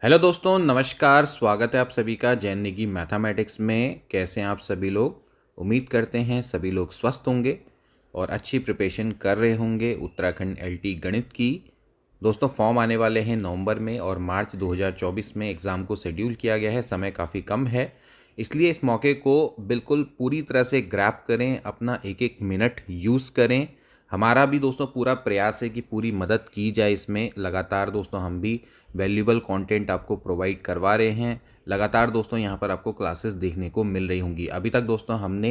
Hello दोस्तों, नमस्कार। स्वागत है आप सभी का जैन निगी मैथमेटिक्स में। कैसे हैं आप सभी लोग? उम्मीद करते हैं सभी लोग स्वस्थ होंगे और अच्छी प्रिपरेशन कर रहे होंगे उत्तराखंड एलटी गणित की। दोस्तों, फॉर्म आने वाले हैं नवंबर में और मार्च 2024 में एग्ज़ाम को शेड्यूल किया गया है। समय काफ़ी कम है, इसलिए इस मौके को बिल्कुल पूरी तरह से ग्रैब करें, अपना एक एक मिनट यूज़ करें। हमारा भी दोस्तों पूरा प्रयास है कि पूरी मदद की जाए इसमें। लगातार दोस्तों हम भी वैल्यूएबल कंटेंट आपको प्रोवाइड करवा रहे हैं। लगातार दोस्तों यहाँ पर आपको क्लासेस देखने को मिल रही होंगी। अभी तक दोस्तों हमने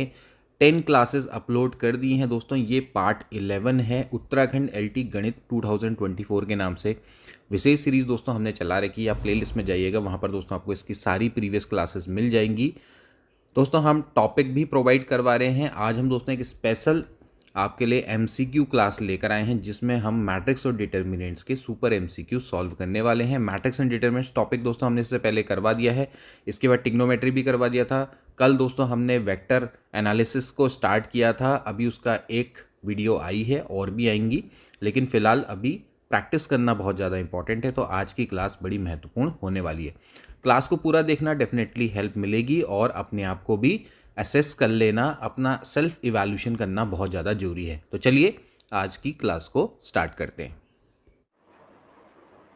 10 क्लासेस अपलोड कर दी हैं दोस्तों। ये पार्ट 11 है उत्तराखंड एलटी गणित 2024 के नाम से विशेष सीरीज़ दोस्तों हमने चला रखी है। आप प्लेलिस्ट में जाइएगा, वहाँ पर दोस्तों आपको इसकी सारी प्रीवियस क्लासेस मिल जाएंगी। दोस्तों हम टॉपिक भी प्रोवाइड करवा रहे हैं। आज हम दोस्तों एक स्पेशल आपके लिए एमसीक्यू क्लास लेकर आए हैं, जिसमें हम मैट्रिक्स और डिटर्मिनेंट्स के सुपर एमसीक्यू सॉल्व करने वाले हैं। मैट्रिक्स एंड डिटर्मिनेंट्स टॉपिक दोस्तों हमने इससे पहले करवा दिया है। इसके बाद ट्रिग्नोमेट्री भी करवा दिया था। कल दोस्तों हमने वेक्टर एनालिसिस को स्टार्ट किया था। अभी उसका एक वीडियो आई है और भी आएंगी, लेकिन फिलहाल अभी प्रैक्टिस करना बहुत ज़्यादा इंपॉर्टेंट है। तो आज की क्लास बड़ी महत्वपूर्ण होने वाली है। क्लास को पूरा देखना, डेफिनेटली हेल्प मिलेगी और अपने आप को भी असेस कर लेना, अपना सेल्फ इवैल्यूएशन करना बहुत ज़्यादा जरूरी है। तो चलिए आज की क्लास को स्टार्ट करते हैं।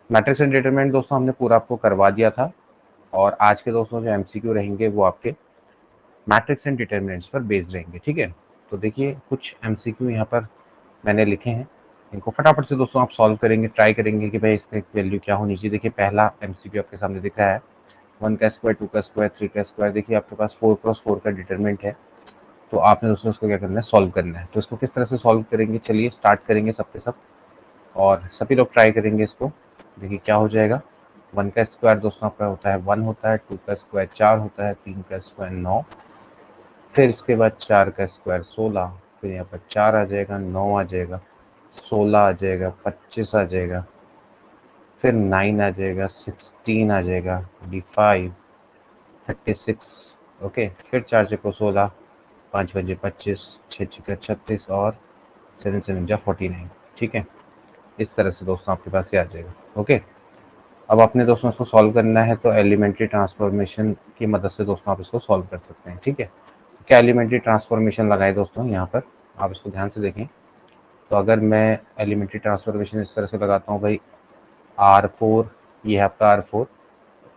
मैट्रिक्स एंड डिटरमिनेंट दोस्तों हमने पूरा आपको करवा दिया था और आज के दोस्तों जो एमसीक्यू रहेंगे वो आपके मैट्रिक्स एंड डिटरमिनेंट्स पर बेस्ड रहेंगे। ठीक है, तो देखिए कुछ एमसीक्यू यहाँ पर मैंने लिखे हैं, इनको फटाफट से दोस्तों आप सॉल्व करेंगे, ट्राई करेंगे कि भाई इसका वैल्यू क्या होनी चाहिए। देखिए पहला एमसीक्यू आपके सामने दिख रहा है, 1 का स्क्वायर, 2 का स्क्वायर, 3 का स्क्वायर। देखिए आपके पास 4x4 का डिटरमिनेंट है, तो आपने दोस्तों उसको क्या करना है, सॉल्व करना है। तो इसको किस तरह से सॉल्व करेंगे, चलिए स्टार्ट करेंगे सबके सब और सभी लोग ट्राई करेंगे इसको। देखिए क्या हो जाएगा, 1 का स्क्वायर दोस्तों आपका होता है 1 होता है, 2 का स्क्वायर 4 होता है, 3 का स्क्वायर 9, फिर इसके बाद 4 का स्क्वायर 16, फिर यहाँ पर 4 आ जाएगा, 9 आ जाएगा, 16 आ जाएगा, 25 आ जाएगा, फिर 9 आ जाएगा, 16 आ जाएगा, D5, 36। ओके, फिर 4 चको 16, 5 पंजे 25, 6 छिका 36 और 7 7 जा 49। ठीक है, इस तरह से दोस्तों आपके पास ये आ जाएगा। ओके, अब आपने दोस्तों इसको सॉल्व करना है, तो एलिमेंट्री ट्रांसफॉर्मेशन की मदद से दोस्तों आप इसको सॉल्व कर सकते हैं। ठीक है, क्या एलिमेंट्री ट्रांसफॉर्मेशन लगाए दोस्तों यहाँ पर, आप इसको ध्यान से देखें। तो अगर मैं एलिमेंट्री ट्रांसफॉर्मेशन इस तरह से लगाता हूँ भाई, R4, ये है आपका R4,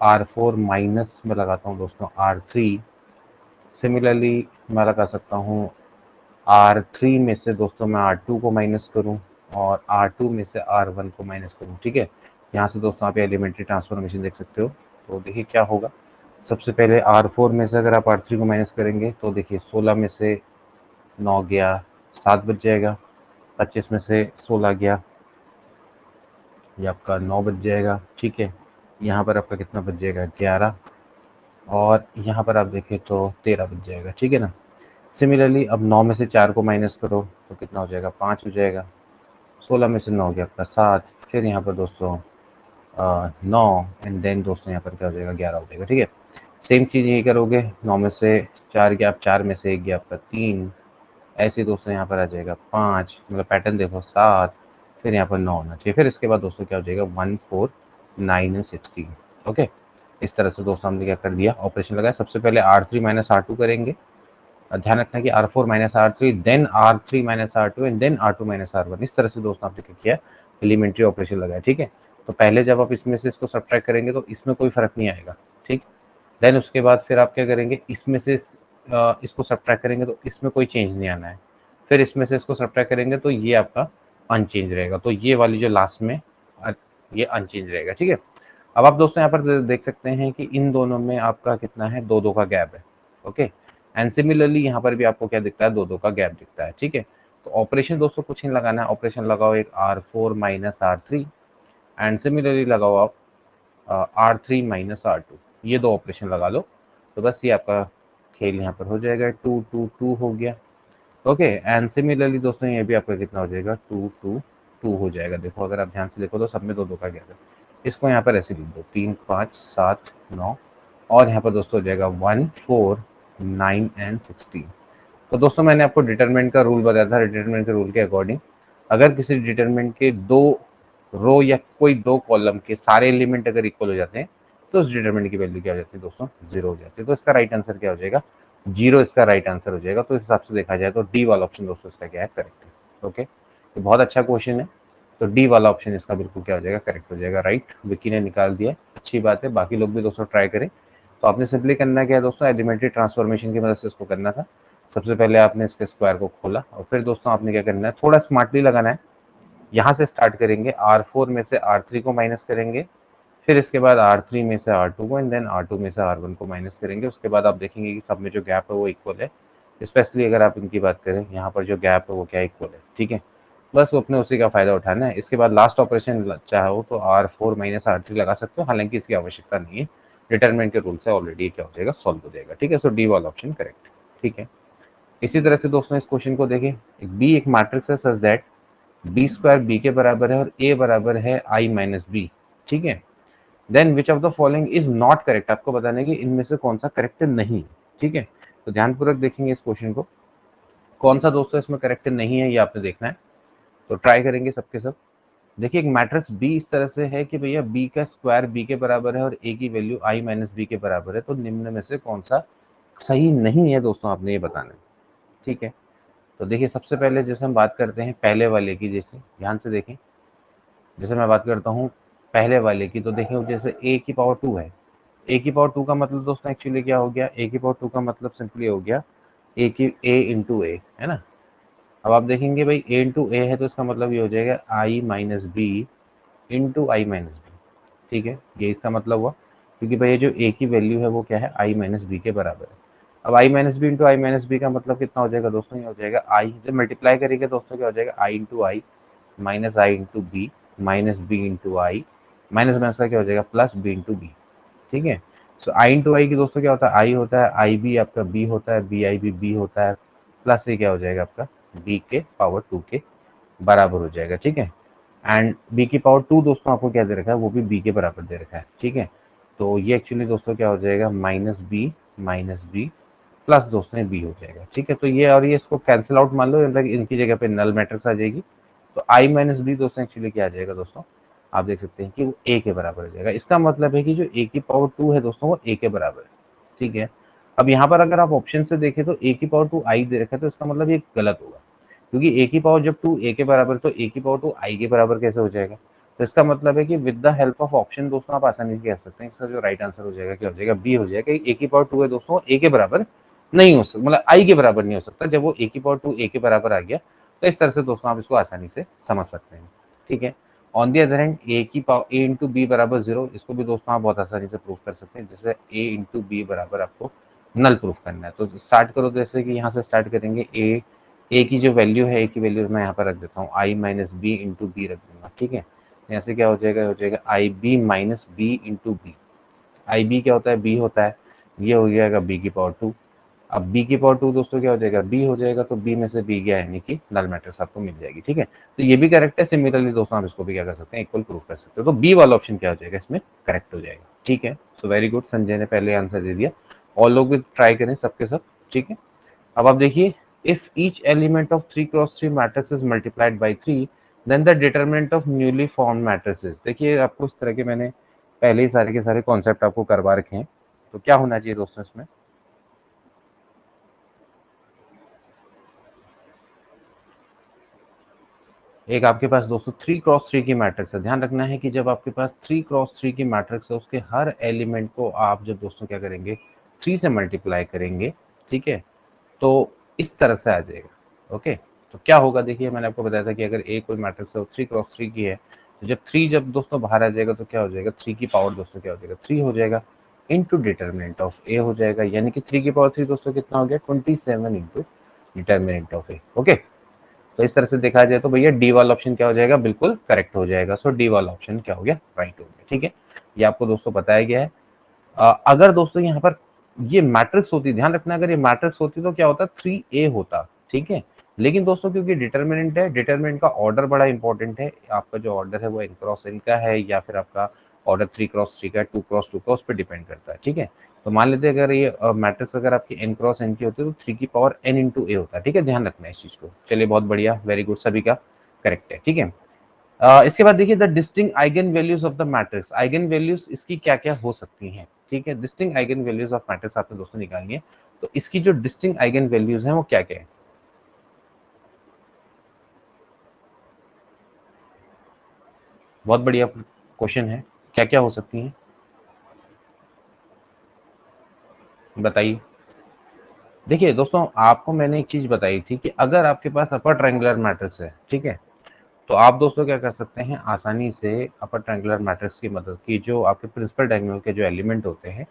R4 माइनस में लगाता हूँ दोस्तों R3। सिमिलरली मैं लगा सकता हूँ R3 में से दोस्तों मैं R2 को माइनस करूँ और R2 में से R1 को माइनस करूँ। ठीक है, यहाँ से दोस्तों आप एलिमेंट्री ट्रांसफॉर्मेशन देख सकते हो। तो देखिए क्या होगा, सबसे पहले R4 में से अगर आप R3 को माइनस करेंगे तो देखिए 16 में से 9 गया, 7 बच जाएगा, 25 में से 16 गया, ये आपका 9 बच जाएगा। ठीक है, यहाँ पर आपका कितना बच जाएगा, 11, और यहाँ पर आप देखें तो 13 बच जाएगा। ठीक है ना। सिमिलरली अब 9 में से 4 को माइनस करो तो कितना हो जाएगा, 5 हो जाएगा, 16 में से 9 गया आपका 7, फिर यहाँ पर दोस्तों 9, एंड देन दोस्तों यहाँ पर क्या हो जाएगा, 11 हो जाएगा। ठीक है, सेम चीज़ यही करोगे, 9 में से 4 गया, आप 4 में से 1 गया आपका 3, ऐसे दोस्तों यहाँ पर आ जाएगा 5, मतलब पैटर्न देखो 7, फिर यहाँ पर 9 होना चाहिए, फिर इसके बाद दोस्तों क्या हो जाएगा, 1 4 9 एंड 16। ओके, इस तरह से दोस्तों हमने क्या कर दिया, ऑपरेशन लगाया। सबसे पहले R3 माइनस R2 करेंगे, ध्यान रखना कि R4 minus R3, then R3 minus R2 and then R2 minus R1। इस तरह से दोस्तों आपने क्या किया, एलिमेंट्री ऑपरेशन लगाया। ठीक है, तो पहले जब आप इसमें से इसको सब्ट्रैक्ट करेंगे तो इसमें कोई फर्क नहीं आएगा। ठीक, देन उसके बाद फिर आप क्या करेंगे, इसमें से इसको सब्ट्रैक्ट करेंगे तो इसमें कोई चेंज नहीं आना है, फिर इसमें से इसको सब्ट्रैक्ट करेंगे तो ये आपका अनचेंज रहेगा, तो ये वाली जो लास्ट में ये अनचेंज रहेगा। ठीक है, अब आप दोस्तों यहाँ पर देख सकते हैं कि इन दोनों में आपका कितना है, 2 2 का गैप है। ओके, एंड सिमिलरली यहाँ पर भी आपको क्या दिखता है, 2 2 का गैप दिखता है। ठीक है, तो ऑपरेशन दोस्तों कुछ नहीं लगाना है, ऑपरेशन लगाओ एक R4 minus R3, and similarly लगाओ आप R3 माइनस R2, ये दो ऑपरेशन लगा लो, तो बस ये आपका खेल यहाँ पर हो जाएगा, 2 2 2 हो गया। ओके, एंड सिमिलरली दोस्तों ये भी आपका कितना हो जाएगा, 2 2 2 हो जाएगा। देखो अगर आप ध्यान से देखो तो सब में 2 2 का गैप है। इसको यहाँ पर ऐसे लिख दो, 3 5 7 9, और यहाँ पर दोस्तों हो जाएगा 1 4 9 एंड 16। तो दोस्तों मैंने आपको डिटरमिनेंट का रूल बताया था, डिटरमिनेंट के रूल के अकॉर्डिंग अगर किसी डिटरमिनेंट के 2 रो या कोई 2 कॉलम के सारे एलिमेंट अगर इक्वल हो जाते हैं तो उस डिटरमिनेंट की वैल्यू क्या हो जाती है दोस्तों, 0 हो जाती है। तो इसका राइट आंसर क्या हो जाएगा, 0 इसका राइट आंसर हो जाएगा। तो इस हिसाब से देखा जाए तो डी वाला ऑप्शन दोस्तों इसका क्या है, करेक्ट है। ओके, तो बहुत अच्छा क्वेश्चन है। तो डी वाला ऑप्शन इसका बिल्कुल क्या हो जाएगा, करेक्ट हो जाएगा। राइट, विक्की ने निकाल दिया, अच्छी बात है। बाकी लोग भी दोस्तों ट्राई करें। तो आपने सिंपली करना क्या है दोस्तों, एलिमेंट्री ट्रांसफॉर्मेशन की मदद से इसको करना था। सबसे पहले आपने इसके स्क्वायर को खोला और फिर दोस्तों आपने क्या करना है, थोड़ा स्मार्टली लगाना है। यहाँ से स्टार्ट करेंगे, R4 में से R3 को माइनस करेंगे, फिर इसके बाद R3 में से R2 को, एंड देन R2 में से R1 को माइनस करेंगे। उसके बाद आप देखेंगे कि सब में जो गैप है वो इक्वल है। स्पेशली अगर आप इनकी बात करें, यहाँ पर जो गैप है वो क्या इक्वल है, ठीक है। बस अपने उसी का फायदा उठाना है। इसके बाद लास्ट ऑपरेशन चाहो तो R4 माइनस R3 लगा सकते हो, हालांकि इसकी आवश्यकता नहीं है। डिटरमिनेंट के रूल से ऑलरेडी क्या हो जाएगा, सॉल्व हो जाएगा, ठीक है। सो डी वाला ऑप्शन करेक्ट, ठीक है। इसी तरह से दोस्तों इस क्वेश्चन को देखें, एक बी एक मैट्रिक्स है such that B square B के बराबर है और ए बराबर है आई माइनस बी, ठीक है। Then which of the following is not correct, आपको बताना है कि इनमें से कौन सा करेक्ट नहीं है, ठीक है। तो ध्यानपूर्वक देखेंगे इस क्वेश्चन को, कौन सा दोस्तों इसमें करेक्ट नहीं है ये आपने देखना है। तो ट्राई करेंगे सबके सब। देखिए एक मैट्रिक्स बी इस तरह से है कि भैया बी का स्क्वायर बी के बराबर है और ए की वैल्यू आई माइनस बी के बराबर है। तो निम्न में से कौन सा सही नहीं है दोस्तों, आपने ये बताना है, ठीक है। तो देखिए सबसे पहले जैसे हम बात करते हैं पहले वाले की, जैसे ध्यान से देखें, जैसे मैं बात करता हूँ पहले वाले की, तो देखिए जैसे ए की पावर 2 है। ए की पावर 2 का मतलब दोस्तों एक्चुअली क्या हो गया, ए की पावर 2 का मतलब सिंपली हो गया ए की ए इंटू ए, है ना। अब आप देखेंगे भाई ए इंटू ए है तो इसका मतलब ये हो जाएगा आई minus B into I minus B, ठीक है। ये इसका मतलब हुआ, क्योंकि भाई ये जो ए की वैल्यू है वो क्या है, आई माइनस बी के बराबर है। अब आई minus B into I minus B का मतलब कितना हो जाएगा दोस्तों, ये हो जाएगा आई, जब मल्टीप्लाई करेंगे दोस्तों क्या हो जाएगा, I into I minus I into B minus B into I minus minus का क्या हो जाएगा, प्लस बी इंटू बी, ठीक है। सो आई इंटू आई की दोस्तों क्या होता है, आई होता है, आई बी आपका बी होता है, बी आई बी बी होता है, प्लस ये क्या हो जाएगा आपका बी के पावर 2 के बराबर हो जाएगा, ठीक है। एंड बी की पावर 2 दोस्तों आपको क्या दे रखा है, वो भी बी के बराबर दे रखा है, ठीक है। तो ये एक्चुअली दोस्तों क्या हो जाएगा, माइनस बी प्लस दोस्तों बी हो जाएगा, ठीक है। तो ये और ये इसको कैंसिल आउट मान लो, मतलब इनकी जगह पे नल मैट्रिक्स आ जाएगी। तो आई माइनस बी दोस्तों एक्चुअली क्या आ जाएगा दोस्तों, आप देख सकते हैं कि वो ए के बराबर हो जाएगा। इसका मतलब है कि जो ए की पावर 2 है दोस्तों वो ए के बराबर है, ठीक है। अब यहाँ पर अगर आप ऑप्शन से देखें तो ए की पावर 2 आई दे रखा है, तो इसका मतलब ये गलत होगा, क्योंकि ए की पावर जब 2 ए के बराबर तो ए की पावर 2 आई के बराबर कैसे हो जाएगा। तो इसका मतलब है कि with the help of option दोस्तों आप आसानी से कह सकते हैं इसका जो राइट आंसर हो जाएगा क्या हो जाएगा, बी हो जाएगा। ए की पावर 2 है दोस्तों, ए के बराबर नहीं हो सकता, मतलब आई के बराबर नहीं हो सकता। जब वो ए की पावर 2 ए के बराबर आ गया तो इस तरह से दोस्तों आप इसको आसानी से समझ सकते हैं, ठीक है। ऑन दी अदर हैंड ए की पावर ए इंटू बी बराबर 0, इसको भी दोस्तों आप बहुत आसानी से प्रूव कर सकते हैं। जैसे ए इंटू बी बराबर आपको नल प्रूफ करना है, तो स्टार्ट करो, जैसे कि यहाँ से स्टार्ट करेंगे। ए की जो वैल्यू है, ए की वैल्यू मैं यहाँ पर रख देता हूँ, I minus B into B रख दूंगा, ठीक है। यहाँ से क्या हो जाएगा I B minus B into B. I B क्या होता है, बी होता है, ये हो जाएगा बी की पावर 2। अब बी की पावर 2 दोस्तों क्या हो जाएगा, बी हो जाएगा, तो बी में से बी गया यानी कि नल मैट्रिक्स आपको मिल जाएगी, ठीक है। तो ये भी करेक्ट है। सिमिलरली दोस्तों आप इसको भी क्या कर सकते हैं, इक्वल प्रूफ कर सकते हो। तो बी वाला ऑप्शन क्या हो जाएगा, इसमें करेक्ट हो जाएगा, ठीक है। सो वेरी गुड, संजय ने पहले आंसर दे दिया। और लोग भी ट्राई करें सबके सब, ठीक है। अब आप देखिए, if each element of 3x3 matrix is multiplied by 3 then the determinant of newly formed matrices. देखिए आपको इस तरह के मैंने पहले ही सारे के सारे कॉन्सेप्ट आपको करवा रखे हैं। तो क्या होना चाहिए दोस्तों इसमें, एक आपके पास दोस्तों 3x3 की मैट्रिक्स है। ध्यान रखना है कि जब आपके पास 3x3 की मैट्रिक्स है, उसके हर एलिमेंट को आप जब दोस्तों क्या करेंगे, 3 से मल्टीप्लाई करेंगे, ठीक है। तो इस तरह से आ जाएगा, ओके। तो क्या होगा, देखिए मैंने आपको बताया था कि अगर ए कोई मैट्रिक्स है 3x3 की है, तो जब 3 जब दोस्तों बाहर आ जाएगा तो क्या हो जाएगा, 3 की पावर दोस्तों क्या हो जाएगा, 3 हो जाएगा इंटू डिटर्मिनेंट ऑफ ए हो जाएगा, यानी कि 3 की पावर 3 दोस्तों कितना हो गया, 27 into determinant of A, okay. तो इस तरह से देखा जाए तो भैया डी वाला ऑप्शन क्या हो जाएगा, बिल्कुल करेक्ट हो जाएगा। सो डी वाला ऑप्शन क्या हो गया, राइट हो गया, ठीक है। ये आपको दोस्तों बताया गया है। अगर दोस्तों यहाँ पर ये मैट्रिक्स होती, ध्यान रखना, अगर ये मैट्रिक्स होती तो क्या होता, 3A होता, ठीक है। लेकिन दोस्तों क्योंकि डिटर्मिनेंट है, डिटर्मिनेंट का ऑर्डर बड़ा इंपॉर्टेंट है। आपका जो ऑर्डर है वो n क्रॉस n का है, या फिर आपका ऑर्डर 3x3 का, 2x2 का, उस पर डिपेंड करता है, ठीक है। तो मान लेते हैं अगर ये मैट्रिक्स अगर आपकी n क्रॉस n की होती है तो 3 की पावर n इंटू ए होता है, ठीक है। ध्यान रखना है इस चीज को। चलिए बहुत बढ़िया, वेरी गुड, सभी का करेक्ट है, ठीक है। इसके बाद देखिए the distinct eigen values of the matrix. Eigen values इसकी क्या क्या हो सकती हैं, ठीक है। Distinct eigen values of matrix आपने दोस्तों निकालनी है, तो इसकी जो डिस्टिंक्ट आइगन वैल्यूज हैं वो क्या क्या है। बहुत बढ़िया क्वेश्चन है, क्या क्या हो सकती हैं बताइए। देखिए दोस्तों, आपको मैंने एक चीज बताई थी कि अगर आपके पास अपर ट्रायंगुलर मैट्रिक्स है, ठीक है, तो आप दोस्तों क्या कर सकते हैं, आसानी से अपर ट्रायंगुलर मैट्रिक्स की मदद की जो आपके प्रिंसिपल डायगोनल के जो एलिमेंट होते हैं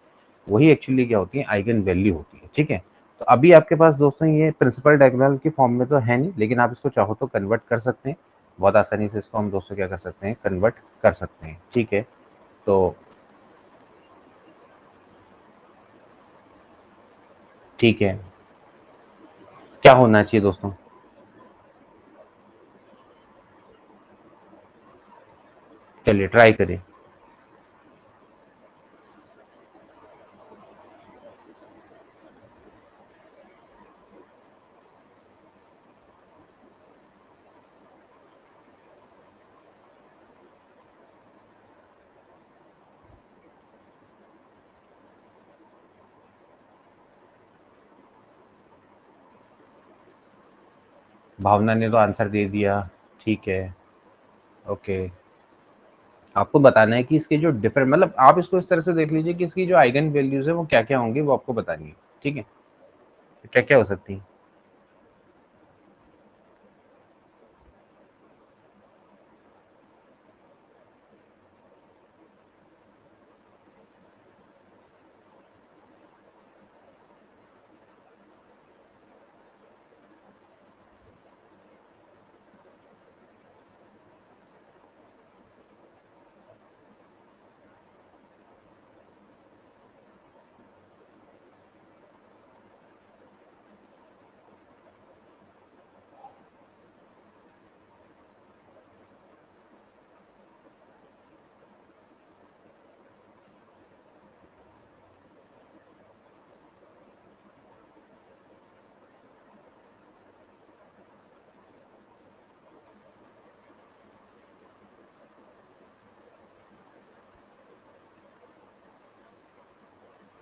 वही एक्चुअली क्या होती है, आइगन वैल्यू होती है, ठीक है। तो अभी आपके पास दोस्तों ये प्रिंसिपल डायगोनल की फॉर्म में तो है नहीं, लेकिन आप इसको चाहो तो कन्वर्ट कर सकते हैं। बहुत आसानी से इसको हम दोस्तों क्या कर सकते हैं, कन्वर्ट कर सकते हैं, ठीक है। तो ठीक है, क्या होना चाहिए दोस्तों, चलिए ट्राई करिए। भावना ने तो आंसर दे दिया, ठीक है, ओके। आपको बताना है कि इसके जो डिफरेंट, मतलब आप इसको इस तरह से देख लीजिए कि इसकी जो आइगन वैल्यूज है वो क्या क्या होंगी, वो आपको बतानी है, ठीक है। क्या क्या हो सकती है।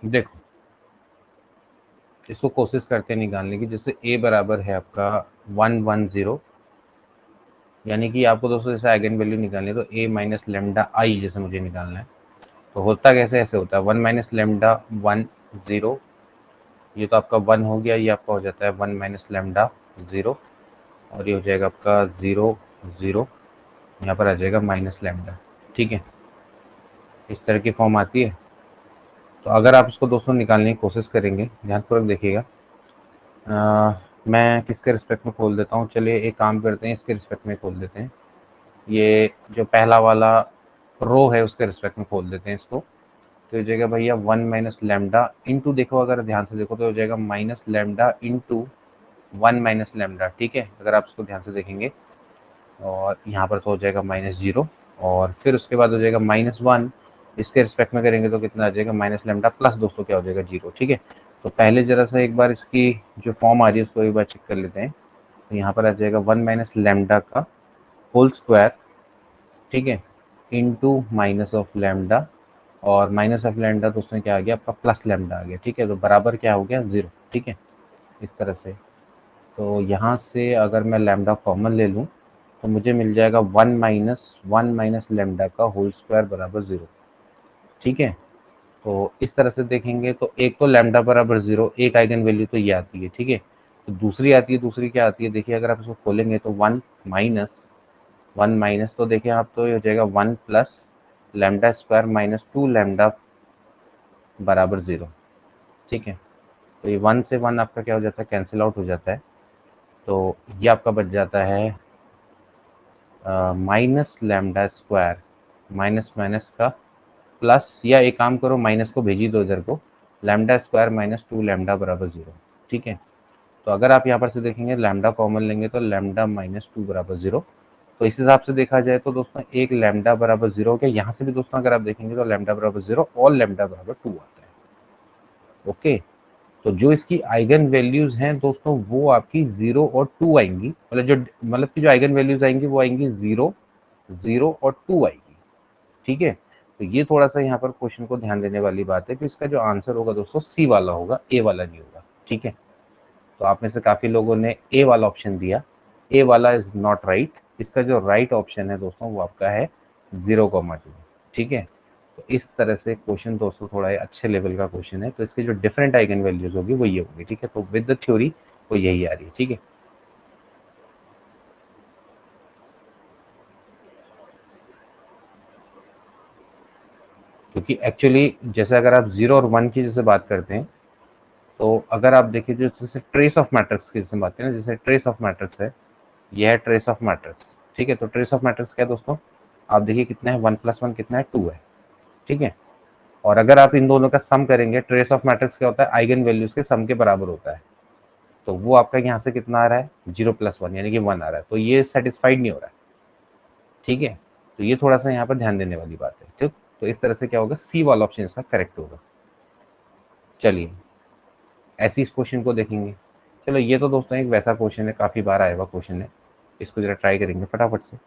देखो, इसको कोशिश करते हैं निकालने की, जैसे ए बराबर है आपका 110, यानी कि आपको दोस्तों जैसे आइगन वैल्यू निकालनी है तो ए माइनस लेमडा आई जैसे मुझे निकालना है। तो होता कैसे, ऐसे होता है 1 - λ 1 0, ये तो आपका 1 हो गया, ये आपका हो जाता है 1 - λ 0, और ये हो जाएगा आपका 0 0, यहाँ पर आ जाएगा -λ, ठीक है। इस तरह की फॉर्म आती है। तो अगर आप इसको दोस्तों निकालने की कोशिश करेंगे, ध्यानपूर्वक देखिएगा। मैं किसके रिस्पेक्ट में खोल देता हूँ, चलिए एक काम करते हैं, इसके रिस्पेक्ट में खोल देते हैं। ये जो पहला वाला रो है उसके रिस्पेक्ट में खोल देते हैं इसको। तो हो जाएगा भैया 1 - λ इंटू, देखो अगर ध्यान से देखो तो हो जाएगा -λ इंटू 1 - λ, ठीक है, अगर आप इसको ध्यान से देखेंगे। और यहाँ पर तो हो जाएगा -0, और फिर उसके बाद हो जाएगा -1, इसके रिस्पेक्ट में करेंगे तो कितना आ जाएगा, -λ प्लस दोस्तों क्या हो जाएगा, 0, ठीक है। तो पहले जरा सा एक बार इसकी जो फॉर्म आ रही है उसको एक बार चेक कर लेते हैं। तो यहाँ पर आ जाएगा 1 - λ का होल स्क्वायर, ठीक है, इंटू माइनस ऑफ लैम्डा, और माइनस ऑफ लैम्डा तो उसमें क्या आ गया आपका, प्लस लैम्डा आ गया, ठीक है। तो बराबर क्या हो गया, 0, ठीक है, इस तरह से। तो यहाँ से अगर मैं लैम्डा कॉमन ले लूँ तो मुझे मिल जाएगा 1 - 1 - λ का होल स्क्वायर बराबर 0, ठीक है। तो इस तरह से देखेंगे तो एक तो लैम्डा बराबर 0, एक आइगन वैल्यू तो ये आती है, ठीक है। तो दूसरी आती है, दूसरी क्या आती है, देखिए अगर आप इसको खोलेंगे तो वन माइनस, तो देखिए आप तो ये हो जाएगा 1 + λ² - 2 λ बराबर 0, ठीक है। तो ये 1 से 1 आपका क्या हो जाता है, कैंसिल आउट हो जाता है। तो ये आपका बच जाता है -λ², माइनस माइनस का प्लस, या एक काम करो माइनस को भेजी दो इधर को, λ² - 2 λ बराबर 0, ठीक है। तो अगर आप यहाँ पर से देखेंगे लैम्डा कॉमन लेंगे तो λ - 2 बराबर 0। तो इस हिसाब से देखा जाए तो दोस्तों एक लैम्डा बराबर 0 हो गया। यहाँ से भी दोस्तों अगर आप देखेंगे तो लैम्डा बराबर 0 और लैम्डा बराबर 2 आता है, ओके। तो जो इसकी आइगन वैल्यूज हैं दोस्तों वो आपकी 0 और 2 आएंगी, मतलब जो, मतलब की जो आइगन वैल्यूज आएंगी वो आएंगी 0, 0 और 2 आएगी, ठीक है। तो ये थोड़ा सा यहाँ पर क्वेश्चन को ध्यान देने वाली बात है कि इसका जो आंसर होगा दोस्तों सी वाला होगा, ए वाला नहीं होगा, ठीक है। तो आप में से काफी लोगों ने ए वाला ऑप्शन दिया, ए वाला इज नॉट राइट। इसका जो राइट ऑप्शन है दोस्तों वो आपका है 0,2, ठीक है। तो इस तरह से क्वेश्चन दोस्तों थोड़ा अच्छे लेवल का क्वेश्चन है। तो इसकी जो डिफरेंट आइगन वैल्यूज होगी वो ये होगी, ठीक है। तो विद द थ्योरी वो यही आ रही है, ठीक है। क्योंकि एक्चुअली जैसे अगर आप 0 और 1 की जैसे बात करते हैं, तो अगर आप देखिए जो जैसे ट्रेस ऑफ मैट्रिक्स की जैसे बात करें, जैसे ट्रेस ऑफ मैट्रिक्स है, यह है ट्रेस ऑफ मैट्रिक्स, ठीक है। तो ट्रेस ऑफ मैट्रिक्स क्या है दोस्तों, आप देखिए कितना है, 1+1 कितना है, 2 है, ठीक है। और अगर आप इन दोनों का सम करेंगे, ट्रेस ऑफ मैट्रिक्स क्या होता है, आइगन वैल्यूज के सम के बराबर होता है। तो वो आपका यहाँ से कितना आ रहा है, 0+1 यानी कि 1 आ रहा है। तो ये सेटिस्फाइड नहीं हो रहा है, ठीक है। तो ये थोड़ा सा यहाँ पर ध्यान देने वाली बात है, ठीक। तो इस तरह से क्या होगा, सी वाला ऑप्शन इसका करेक्ट होगा। चलिए ऐसी इस क्वेश्चन को देखेंगे। चलो ये तो दोस्तों एक वैसा क्वेश्चन है, काफी बार आया हुआ क्वेश्चन है, इसको जरा ट्राई करेंगे फटाफट से।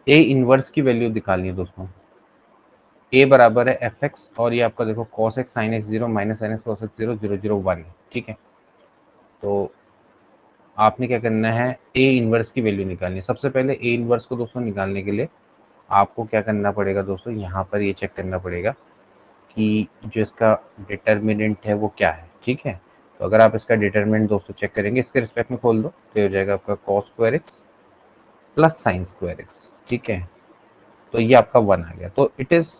ए इनवर्स की वैल्यू निकालनी है दोस्तों। ए बराबर है एफ एक्स, और ये आपका देखो cos x sine x 0 minus sine x cos x 0 0 0 1 है, ठीक है। तो आपने क्या करना है, ए इनवर्स की वैल्यू निकालनी है। सबसे पहले ए इनवर्स को दोस्तों निकालने के लिए आपको क्या करना पड़ेगा दोस्तों, यहाँ पर ये चेक करना पड़ेगा कि जो इसका डिटर्मिनेंट है वो क्या है, ठीक है। तो अगर आप इसका डिटर्मिनेंट दोस्तों चेक करेंगे, इसके रिस्पेक्ट में खोल दो, तो ये हो जाएगा आपका cos square x plus sine square x, ठीक है। तो ये आपका 1 आ गया। तो इट इज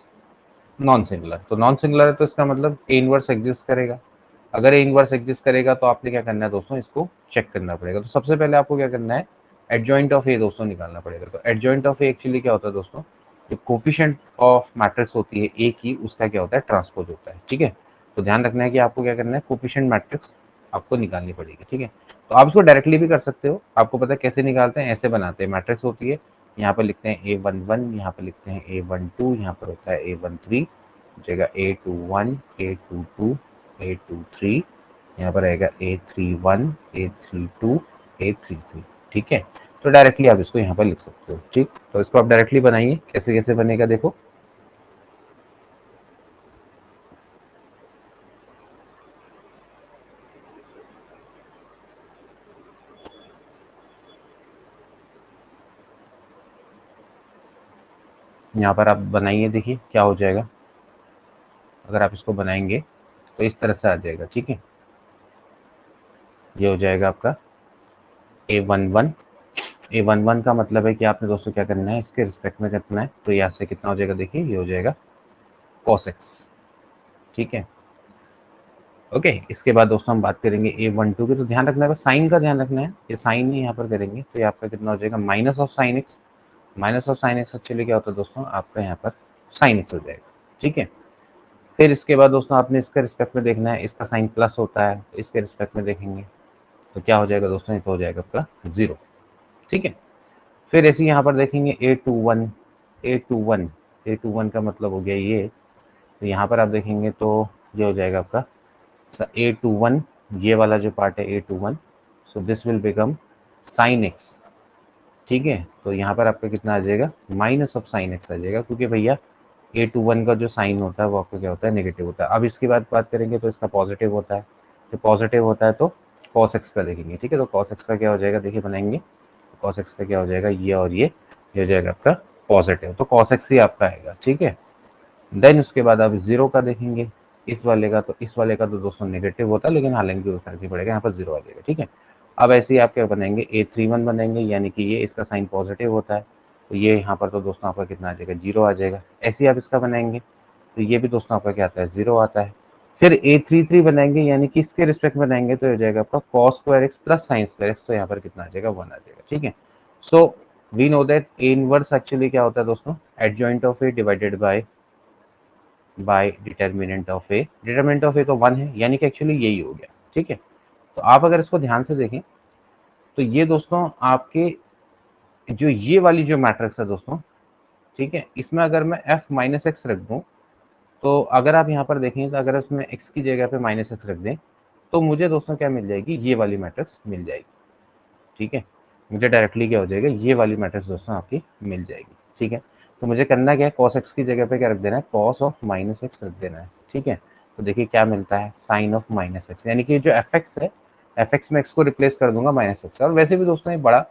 नॉन सिंगुलर। तो नॉन सिंगुलर है तो इसका मतलब ए इनवर्स एग्जिस्ट करेगा। अगर ए इनवर्स एग्जिस्ट करेगा तो आपने क्या करना है दोस्तों, इसको चेक करना पड़ेगा। तो सबसे पहले आपको क्या करना है, एडजॉइंट ऑफ ए दोस्तों निकालना पड़ेगा। तो एडजॉइंट ऑफ ए एक्चुअली क्या होता है दोस्तों, जो कोफिशिएंट ऑफ मैट्रिक्स होती है ए की, उसका क्या होता है, ट्रांसपोज होता है, ठीक है। तो ध्यान रखना है कि आपको क्या करना है, कोफिशिएंट मैट्रिक्स आपको निकालनी पड़ेगी, ठीक है। तो आप इसको डायरेक्टली भी कर सकते हो, आपको पता है कैसे निकालते हैं, ऐसे बनाते हैं। मैट्रिक्स होती है, यहाँ पर लिखते हैं A11, यहाँ पर लिखते हैं A12, यहाँ पर होता है A13, जगह A21, A22, A23, यहाँ पर आएगा A31, A32, A33, ठीक है। तो डायरेक्टली आप इसको यहाँ पर लिख सकते हो, ठीक। तो इसको आप डायरेक्टली बनाइए, कैसे कैसे बनेगा देखो। यहाँ पर आप बनाइए, देखिए क्या हो जाएगा। अगर आप इसको बनाएंगे तो इस तरह से आ जाएगा, ठीक है। ये हो जाएगा आपका A11। A11 का मतलब है कि आपने दोस्तों क्या करना है, इसके रिस्पेक्ट में करना है। तो यहाँ से कितना हो जाएगा, देखिए ये हो जाएगा cos x, ठीक है। ओके, इसके बाद दोस्तों हम बात करेंगे A12 की। तो ध्यान रखना है, साइन का ध्यान रखना है, ये साइन ही यहाँ पर करेंगे। तो ये आपका कितना हो जाएगा, minus of sine x. Minus of sine x actually क्या होता है दोस्तों, आपका यहाँ पर साइन एक्स हो जाएगा, ठीक है। फिर इसके बाद दोस्तों आपने इसके रिस्पेक्ट में देखना है, इसका साइन प्लस होता है, तो इसके रिस्पेक्ट में देखेंगे तो क्या हो जाएगा दोस्तों, ये हो जाएगा आपका 0, ठीक है। फिर ऐसे यहाँ पर देखेंगे A21, A21, A21 का मतलब हो गया ये। तो यहाँ पर आप देखेंगे तो ये हो जाएगा आपका A21, ये वाला जो पार्ट है A21, so this will become sine x, ठीक है। तो यहाँ पर आपका कितना आ जाएगा, माइनस ऑफ साइन एक्स आ जाएगा, क्योंकि भैया A21 का जो साइन होता है वो आपका क्या होता है, नेगेटिव होता है। अब इसकी बात करेंगे तो इसका पॉजिटिव होता है। तो पॉजिटिव होता है तो cos x का देखेंगे, ठीक है। तो cos x का क्या हो जाएगा, देखिए बनाएंगे, cos x का क्या हो जाएगा, ये और ये हो जाएगा आपका पॉजिटिव। तो cos x ही आपका आएगा, ठीक है। देन उसके बाद आप 0 का देखेंगे, इस वाले का। तो इस वाले का तो दोस्तों नेगेटिव होता है, लेकिन हालांकि वो फर्क नहीं पड़ेगा, यहाँ पर 0 आ जाएगा, ठीक है। अब ऐसे ही आप क्या बनेंगे, A31 बनेंगे, यानी कि ये इसका साइन पॉजिटिव होता है। तो ये यहाँ पर तो दोस्तों आपका कितना आ जाएगा, 0 आ जाएगा। ऐसे ही आप इसका बनाएंगे तो ये भी दोस्तों आपका क्या आता है, 0 आता है। फिर A33 बनाएंगे, यानी कि इसके रिस्पेक्ट में बनाएंगे तो हो जाएगा आपका cos square x plus sine square x, तो यहाँ पर कितना आ जाएगा 1 आ जाएगा। ठीक है, so we know that A inverse actually क्या होता है दोस्तों, adjoint of A divided by determinant of A. Determinant of A तो 1 है, यानी कि एक्चुअली यही हो गया। ठीक है, तो आप अगर इसको ध्यान से देखें तो ये दोस्तों आपके जो ये वाली जो मैट्रिक्स है दोस्तों, ठीक है, इसमें अगर मैं f माइनस एक्स रख दूं, तो अगर आप यहाँ पर देखें तो अगर उसमें x की जगह पे माइनस एक्स रख दें तो मुझे दोस्तों क्या मिल जाएगी, ये वाली मैट्रिक्स मिल जाएगी। ठीक है, मुझे डायरेक्टली क्या हो जाएगा, ये वाली मैट्रिक्स दोस्तों आपकी मिल जाएगी। ठीक है, तो मुझे करना क्या है, cos x की जगह पे क्या रख देना है, cos ऑफ माइनस एक्स रख देना है। ठीक है, तो देखिए क्या मिलता है, साइन ऑफ माइनस एक्स, यानी कि जो एफ एक्स है, एफ एक्स में एक्स को रिप्लेस कर दूंगा माइनस एक्स। और वैसे भी दोस्तों ये बड़ा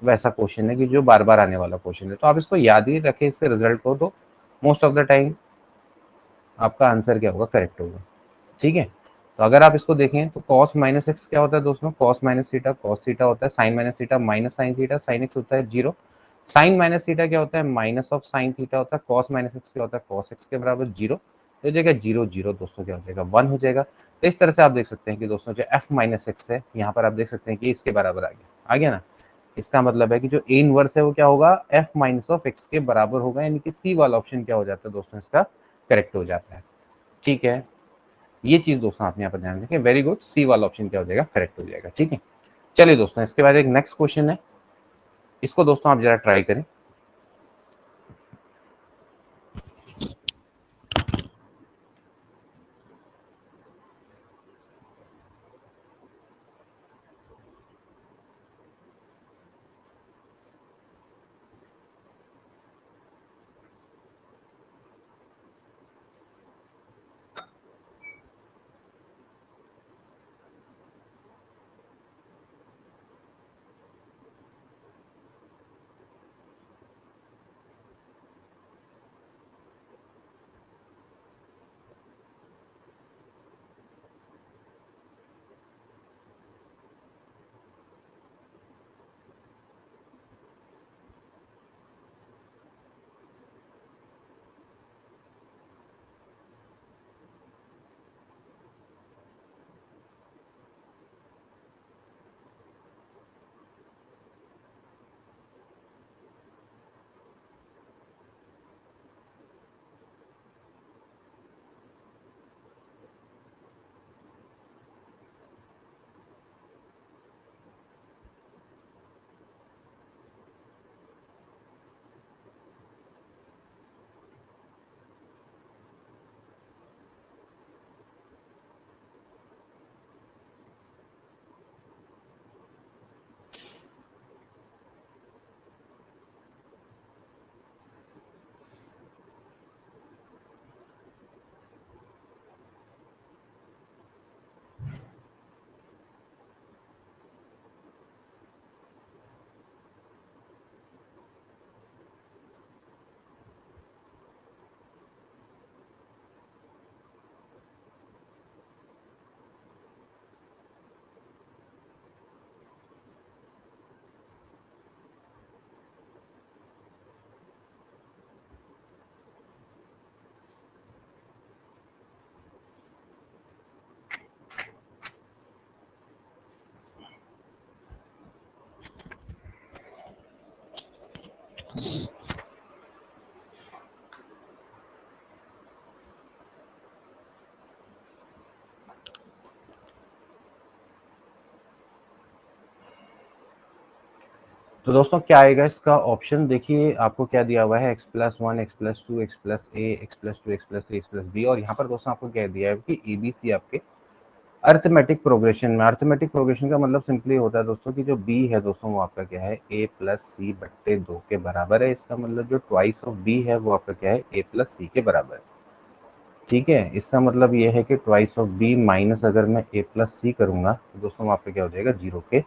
वैसा क्वेश्चन है कि जो बार बार आने वाला क्वेश्चन है, तो आप इसको याद ही रखें इसके रिजल्ट को, तो मोस्ट ऑफ द टाइम आपका आंसर क्या होगा, करेक्ट होगा। ठीक है, तो अगर आप इसको देखें तो cos माइनस एक्स क्या होता है दोस्तों, cos minus theta cos theta होता है, sin minus theta minus sine theta sine x होता है 0, sin माइनस थीटा क्या होता है, माइनस ऑफ साइन थीटा होता है, cos माइनस एक्स क्या होता है, cos एक्स के बराबर 0, तो हो जाएगा 0 0 दोस्तों क्या हो जाएगा 1 हो जाएगा। तो इस तरह से आप देख सकते हैं कि दोस्तों जो f माइनस एक्स है यहाँ पर आप देख सकते हैं कि इसके बराबर आ गया ना। इसका मतलब है कि जो ए इनवर्स है वो क्या होगा, f माइनस ऑफ एक्स के बराबर होगा, यानी कि सी वाला ऑप्शन क्या हो जाता है दोस्तों, इसका करेक्ट हो जाता है। ठीक है, ये चीज दोस्तों आपने यहाँ पर ध्यान रखें, वेरी गुड, सी वाला ऑप्शन क्या हो जाएगा, करेक्ट हो जाएगा। ठीक है, चलिए दोस्तों इसके बाद एक नेक्स्ट क्वेश्चन है, इसको दोस्तों आप जरा ट्राई करें। तो दोस्तों क्या आएगा इसका ऑप्शन, देखिए आपको क्या दिया हुआ है, x plus one, x plus two, x plus a, x plus two, x plus three, x plus b, और यहाँ पर दोस्तों आपको क्या दिया है कि ए बी सी आपके अर्थमेटिक प्रोग्रेशन में। अर्थमेटिक प्रोग्रेशन का मतलब सिंपली होता है दोस्तों कि जो बी है दोस्तों वो आपका क्या है, ए प्लस सी बट्टे 2 के बराबर है। इसका मतलब जो ट्वाइस ऑफ बी है वो आपका क्या है, ए प्लस सी के बराबर है। ठीक है, इसका मतलब ये है कि ट्वाइस ऑफ बी माइनस अगर मैं ए प्लस सी करूंगा तो दोस्तों वहाँ पे क्या हो जाएगा, 0 के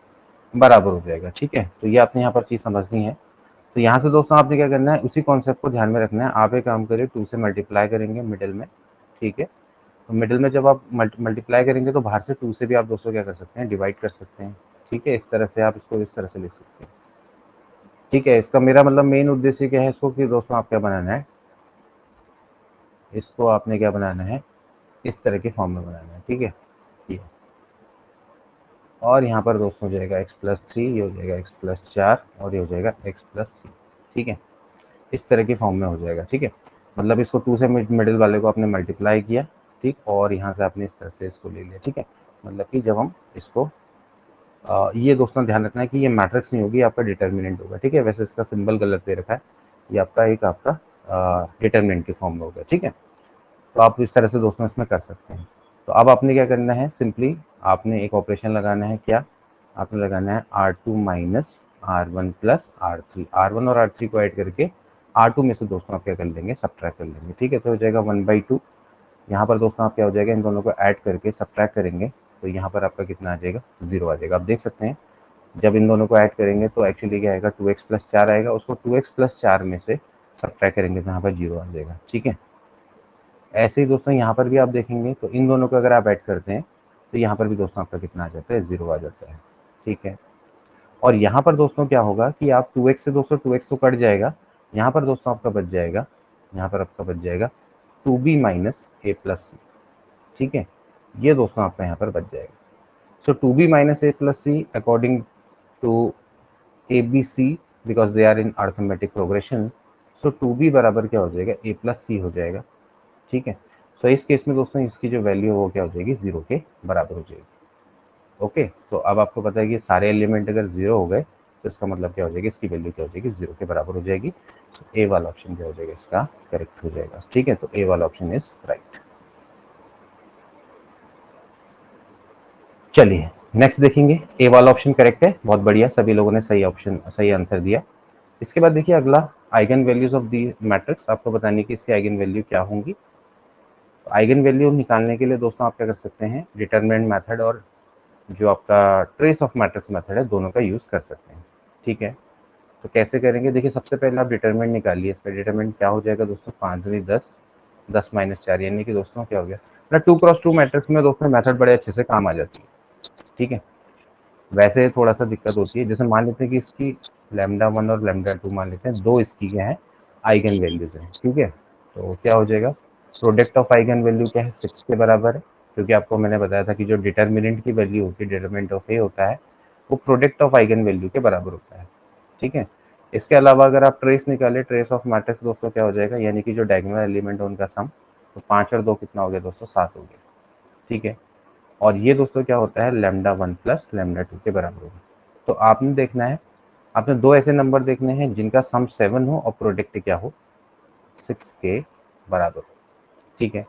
बराबर हो जाएगा। ठीक है, तो ये आपने यहाँ पर चीज़ समझनी है। तो यहाँ से दोस्तों आपने क्या करना है, उसी कॉन्सेप्ट को ध्यान में रखना है। आप एक काम करिए, 2 से मल्टीप्लाई करेंगे मिडिल में। ठीक है, तो मिडिल में जब आप मल्टीप्लाई करेंगे तो बाहर से 2 से भी आप दोस्तों क्या कर सकते हैं, डिवाइड कर सकते हैं। ठीक है, इस तरह से आप इसको इस तरह से लिख सकते हैं। ठीक है, इसका मेरा मतलब मेन उद्देश्य क्या है, इसको कि दोस्तों आप क्या बनाना है, इसको आपने क्या बनाना है, इस तरह के फॉर्म में बनाना है, ठीक है। ये और यहाँ पर दोस्तों हो जाएगा x+3, ये हो जाएगा x+4 और ये हो जाएगा x+c, ठीक है। इस तरह के फॉर्म में हो जाएगा, ठीक है। मतलब इसको 2 से मिडिल वाले को आपने मल्टीप्लाई किया, ठीक, और यहाँ से आपने इस तरह से इसको ले लिया, ठीक है। मतलब कि जब हम इसको ये दोस्तों ध्यान रखना है कि ये मैट्रिक्स नहीं होगी, आपका डिटर्मिनेंट होगा, ठीक है। वैसे इसका सिंबल गलत दे रखा है, ये आपका एक आपका डिटर्मिनेंट के फॉर्म में होगा, ठीक है। तो आप इस तरह से दोस्तों इसमें कर सकते हैं। तो अब आपने क्या करना है, सिंपली आपने एक ऑपरेशन लगाना है, क्या आपने लगाना है R2 minus R1 plus R3, R1 और R3 को ऐड करके R2 में से दोस्तों आप क्या कर लेंगे, सब्ट्रैक्ट कर लेंगे, ठीक है। तो हो जाएगा 1/2। यहाँ पर दोस्तों आप क्या हो जाएगा, इन दोनों को ऐड करके सब्ट्रैक्ट करेंगे तो यहाँ पर आपका कितना आ जाएगा, 0 आ जाएगा। आप देख सकते हैं जब इन दोनों को ऐड करेंगे तो एक्चुअली क्या आएगा, 2x+4 आएगा, उसको 2x+4 में से सब्ट्रैक्ट करेंगे तो यहाँ पर 0 आ जाएगा, ठीक है। ऐसे ही दोस्तों यहाँ पर भी आप देखेंगे तो इन दोनों को अगर आप ऐड करते हैं तो यहाँ पर भी दोस्तों आपका कितना आ जाता है, 0 आ जाता है, ठीक है। और यहाँ पर दोस्तों क्या होगा कि आप 2x से दोस्तों 2x तो कट जाएगा, यहाँ पर दोस्तों आपका बच जाएगा, यहाँ पर आपका बच जाएगा 2b माइनस ए प्लस सी, ठीक है। ये दोस्तों आपका यहाँ पर बच जाएगा। So 2b minus A plus C according to A B C, because they are in arithmetic progression, so 2b बराबर क्या हो जाएगा, ए प्लस सी हो जाएगा, ठीक है। सो इस केस में दोस्तों इसकी जो वैल्यू है वो क्या हो जाएगी, 0 के बराबर हो जाएगी। ओके, तो अब आपको पता है कि सारे एलिमेंट अगर 0 हो गए तो इसका मतलब क्या हो जाएगी, इसकी वैल्यू क्या हो जाएगी, 0 के बराबर हो जाएगी। तो ए वाला ऑप्शन क्या हो जाएगा, इसका करेक्ट हो जाएगा, ठीक है। तो ए वाला ऑप्शन इज राइट। चलिए नेक्स्ट देखेंगे, ए वाला ऑप्शन करेक्ट है, बहुत बढ़िया, सभी लोगों ने सही ऑप्शन, सही आंसर दिया। इसके बाद देखिए अगला, eigen values of the matrix, आपको बताने की इसकी आइगन वैल्यू क्या होंगी। तो आइगन वैल्यू निकालने के लिए दोस्तों आप क्या कर सकते हैं, डिटरमिनेंट मेथड और जो आपका ट्रेस ऑफ मैट्रिक्स मेथड है, दोनों का यूज़ कर सकते हैं, ठीक है। तो कैसे करेंगे, देखिए सबसे पहले आप डिटरमिनेंट निकालिए, इसका डिटरमिनेंट क्या हो जाएगा दोस्तों, 5 दूनी 10, 10 माइनस 4, यानी कि दोस्तों क्या हो गया ना, 2x2 मैट्रिक्स में दोस्तों मेथड बड़े अच्छे से काम आ जाती है, ठीक है। वैसे थोड़ा सा दिक्कत होती है, जैसे मान लेते हैं कि इसकी λ1 और λ2 मान लेते हैं, दो इसकी क्या है, आइगन वैल्यूज हैं, ठीक है। तो क्या हो जाएगा, प्रोडक्ट ऑफ आइगन वैल्यू क्या है, 6 के बराबर है, क्योंकि आपको मैंने बताया था कि जो डिटर्मिनेंट की वैल्यू होती है, डिटर्मिनेंट ऑफ ए होता है, वो प्रोडक्ट ऑफ आइगन वैल्यू के बराबर होता है, ठीक है। इसके अलावा अगर आप ट्रेस निकालें, ट्रेस ऑफ मैट्रिक्स दोस्तों क्या हो जाएगा, यानी कि जो डायगोनल एलिमेंट है उनका सम, तो 5 और 2 कितना हो गया दोस्तों, 7 हो गया, ठीक है। और ये दोस्तों क्या होता है, λ1 प्लस λ2 के बराबर होगा। तो आपने देखना है, आपने दो ऐसे नंबर देखने हैं जिनका सम 7 हो और प्रोडक्ट क्या हो, 6 के बराबर हो, ठीक है।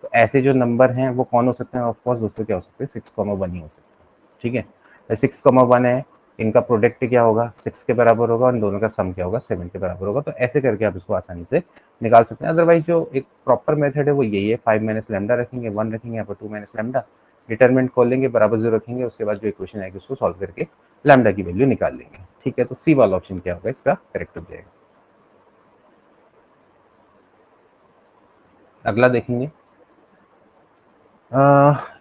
तो ऐसे जो नंबर हैं वो कौन हो सकते हैं, ऑफकोर्स दोस्तों क्या हो सकते हैं, 6,1 ही हो सकते हैं, ठीक है। 6,1 है, इनका प्रोडक्ट क्या होगा, 6 के बराबर होगा, और इन दोनों का सम क्या होगा, 7 के बराबर होगा। तो ऐसे करके आप इसको आसानी से निकाल सकते हैं। अदरवाइज जो एक प्रॉपर मेथड है वो यही है, 5 माइनस लैम्डा रखेंगे, 1 रखेंगे यहाँ पर, 2 माइनस लैम्डा, डिटरमिनेंट खोल लेंगे, बराबर 0 रखेंगे, उसके बाद जो इक्वेशन आएगी उसको सॉल्व करके लैम्डा की वैल्यू निकाल लेंगे, ठीक है। तो सी वाला ऑप्शन क्या होगा, इसका करेक्ट हो जाएगा। अगला देखेंगे,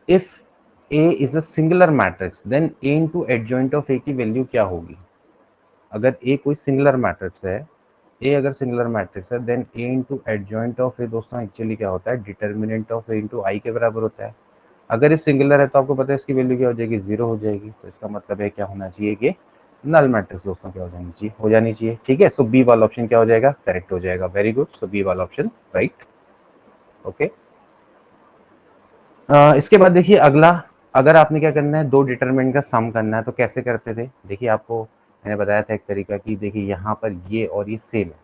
if A is a singular matrix then A into adjoint of A की वैल्यू क्या होगी। अगर ए कोई सिंगुलर मैट्रिक्स है, ए अगर सिंगुलर मैट्रिक्स है, then A into adjoint of A दोस्तों एक्चुअली क्या होता है, determinant of A into I के बराबर होता है। अगर ये सिंगुलर है तो आपको पता है इसकी वैल्यू क्या हो जाएगी, 0 हो जाएगी। तो इसका मतलब है क्या होना चाहिए कि नल मैट्रिक्स दोस्तों क्या हो जानी चाहिए, ठीक है। सो बी वाला ऑप्शन क्या हो जाएगा, करेक्ट हो जाएगा, वेरी गुड। सो बी वाला ऑप्शन राइट, ओके। इसके बाद देखिए अगला, अगर आपने क्या करना है, दो डिटरमिनेंट का सम करना है तो कैसे करते थे, देखिए आपको मैंने बताया था एक तरीका कि देखिए यहाँ पर ये और ये सेम है,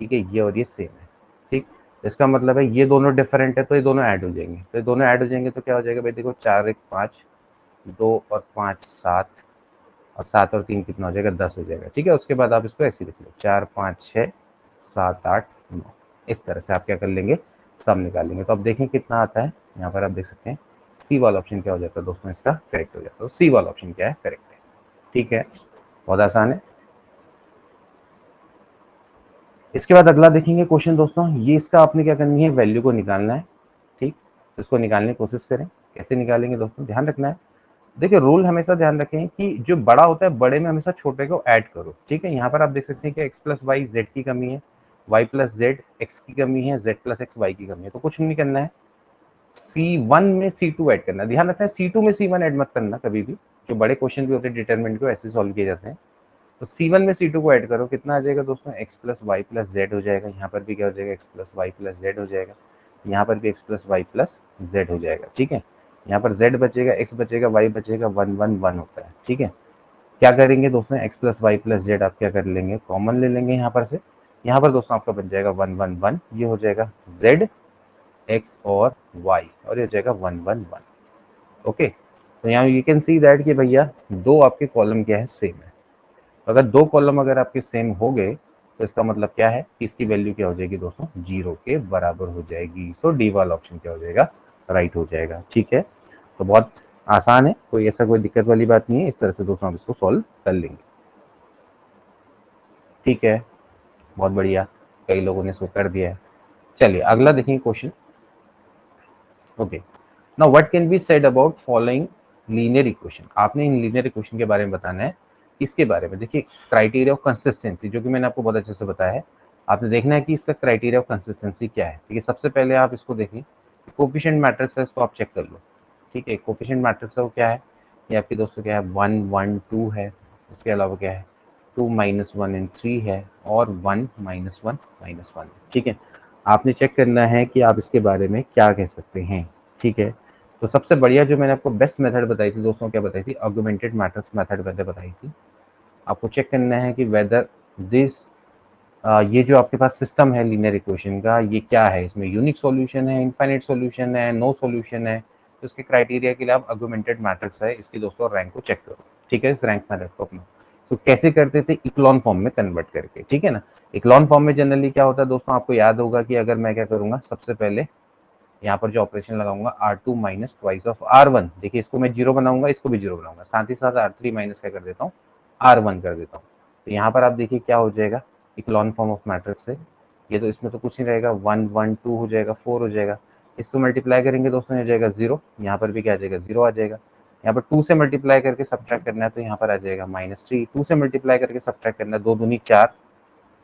ठीक है, ये और ये सेम है, ठीक। इसका मतलब है ये दोनों डिफरेंट है तो ये दोनों ऐड हो जाएंगे, तो ये दोनों ऐड हो जाएंगे तो क्या हो जाएगा भाई, देखो 4 1 5, 2 और 5 7, और 7 और 3 कितना हो जाएगा, 10 हो जाएगा, ठीक है। उसके बाद आप इसको ऐसे लिख लो, 4 5 6 7 8 9, इस तरह से आप क्या कर लेंगे, सम निकाल लेंगे। तो अब देखें कितना आता है, यहाँ पर आप देख सकते हैं सी वाला ऑप्शन क्या हो जाता है दोस्तों, इसका करेक्ट हो जाता है। तो सी वाला ऑप्शन क्या है, करेक्ट है, ठीक है, बहुत आसान है। इसके बाद अगला देखेंगे क्वेश्चन दोस्तों, ये इसका आपने क्या करनी है, वैल्यू को निकालना है, ठीक। तो इसको निकालने की कोशिश करें, कैसे निकालेंगे दोस्तों, ध्यान रखना है। देखिए रूल हमेशा ध्यान रखें कि जो बड़ा होता है बड़े में हमेशा छोटे को ऐड करो, ठीक है। यहाँ पर आप देख सकते हैं कि x प्लस वाई जेड की कमी है, y प्लस जेड एक्स की कमी है, z प्लस एक्स वाई की कमी है। तो कुछ नहीं करना है, C1 में C2 ऐड करना। ध्यान रखना है C2 में C1 ऐड मत करना कभी भी, जो बड़े क्वेश्चन भी होते हैं डिटरमिनेंट को ऐसे सॉल्व किए जाते हैं। तो C1 में C2 को ऐड करो, कितना आ जाएगा दोस्तों, x plus Y plus Z हो जाएगा। यहाँ पर भी क्या हो जाएगा, x plus Y plus Z हो जाएगा। यहाँ पर भी x plus Y plus Z हो जाएगा। ठीक है, यहाँ पर z बचेगा, x बचेगा, y बचेगा, 1 1 1 होता है। ठीक है, क्या करेंगे दोस्तों, x plus Y plus Z आप क्या कर लेंगे, कॉमन ले लेंगे यहाँ पर से। यहाँ पर दोस्तों आपका बन जाएगा 1 1 1, ये हो जाएगा z x और y, और ये हो जाएगा 1 1 1। ओके, तो यहाँ यू कैन सी दैट कि भैया दो आपके कॉलम क्या है, सेम है। अगर दो कॉलम अगर आपके सेम हो गए तो इसका मतलब क्या है कि इसकी वैल्यू क्या हो जाएगी दोस्तों, 0 के बराबर हो जाएगी। सो डी वाला ऑप्शन क्या हो जाएगा, राइट हो जाएगा। ठीक है, तो बहुत आसान है, कोई ऐसा कोई दिक्कत वाली बात नहीं है। इस तरह से दोस्तों आप इसको सॉल्व कर लेंगे। ठीक है, बहुत बढ़िया, कई लोगों ने इसको कर दिया है। चलिए अगला देखेंगे question. Okay, now what can be said about following linear equation. आपने इन लीनियर इक्वेशन के बारे में बताना है। इसके बारे में देखिए, क्राइटेरिया ऑफ कंसिस्टेंसी, जो कि मैंने आपको बहुत अच्छे से बताया है। आपने देखना है कि इसका क्राइटेरिया ऑफ कंसिस्टेंसी क्या है। ठीक है, सबसे पहले आप इसको देखिए, कोफिशिएंट मैट्रिक्स है, इसको आप चेक कर लो। ठीक है, कोफिशिएंट मैट्रिक्स है वो क्या है, ये आपके दोस्तों क्या है, 1 1 2 है। इसके अलावा क्या है, 2 -1 एंड 3 है, और 1 -1 -1। ठीक है, आपने चेक करना है कि आप इसके बारे में क्या कह सकते हैं। ठीक है, तो सबसे बढ़िया जो मैंने आपको बेस्ट मेथड बताई थी दोस्तों, क्या बताई थी, आर्गुमेंटेड मैट्रिक्स मेथड मैंने बताई थी। आपको चेक करना है कि वेदर दिस ये जो आपके पास सिस्टम है लीनियर इक्वेशन का, ये क्या है, इसमें यूनिक सॉल्यूशन है, इनफाइनाइट सॉल्यूशन है, नो सॉल्यूशन है। तो इसके क्राइटेरिया के लिए आप आर्गुमेंटेड मैट्रिक्स है, इसकी दोस्तों रैंक को चेक करो। ठीक है, इस रैंक मेथड को अपना। तो कैसे करते थे, इक्लॉन फॉर्म में कन्वर्ट करके। ठीक है ना, इक्लॉन फॉर्म में जनरली क्या होता है दोस्तों, आपको याद होगा कि अगर मैं क्या करूंगा, सबसे पहले यहाँ पर जो ऑपरेशन लगाऊंगा R2 minus twice of R1। देखिए, इसको मैं जीरो बनाऊंगा, इसको भी जीरो बनाऊंगा, साथ ही साथ R3 माइनस क्या कर देता हूँ, R1 कर देता हूँ। तो यहाँ पर आप देखिए क्या हो जाएगा, इक्लॉन फॉर्म ऑफ मैट्रिक्स है ये, तो इसमें तो कुछ नहीं रहेगा, 1 1 2 हो जाएगा, 4 हो जाएगा। इसको मल्टीप्लाई करेंगे दोस्तों, हो जाएगा 0। यहाँ पर भी क्या आ जाएगा, 0 आ जाएगा। यहाँ पर 2 से मल्टीप्लाई करके सब्ट्रैक्ट करना है, तो यहाँ पर आ जाएगा -3। 2 से मल्टीप्लाई करके सब्ट्रैक्ट करना है, 2 दूनी 4,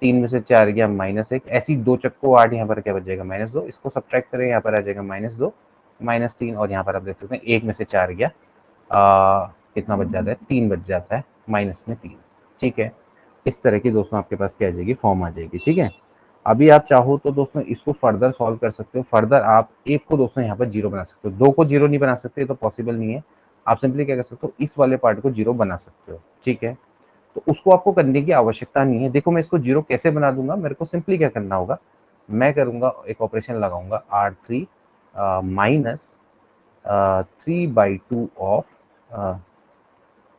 3 में से 4 गया -1, ऐसी 2 चक्को 8, यहाँ पर क्या बच जाएगा, -2। इसको सब्ट्रैक्ट करें, यहाँ पर आ जाएगा -2 -3, और यहाँ पर आप देख सकते हैं 1 में से 4 गया, कितना बच जाता है, 3 बच जाता है, माइनस में 3। ठीक है, इस तरह की दोस्तों आपके पास क्या आ जाएगी, फॉर्म आ जाएगी। ठीक है, अभी आप चाहो तो दोस्तों इसको फर्दर सॉल्व कर सकते हो। फर्दर आप एक को दोस्तों यहाँ पर जीरो बना सकते हो, दो को जीरो नहीं बना सकते, तो पॉसिबल नहीं है। आप सिंपली क्या कर सकते हो, इस वाले पार्ट को जीरो बना सकते हो। ठीक है, तो उसको आपको करने की आवश्यकता नहीं है। देखो, मैं इसको जीरो कैसे बना दूंगा, मेरे को सिंपली क्या करना होगा, मैं करूंगा एक ऑपरेशन लगाऊंगा, R3 minus 3/2 of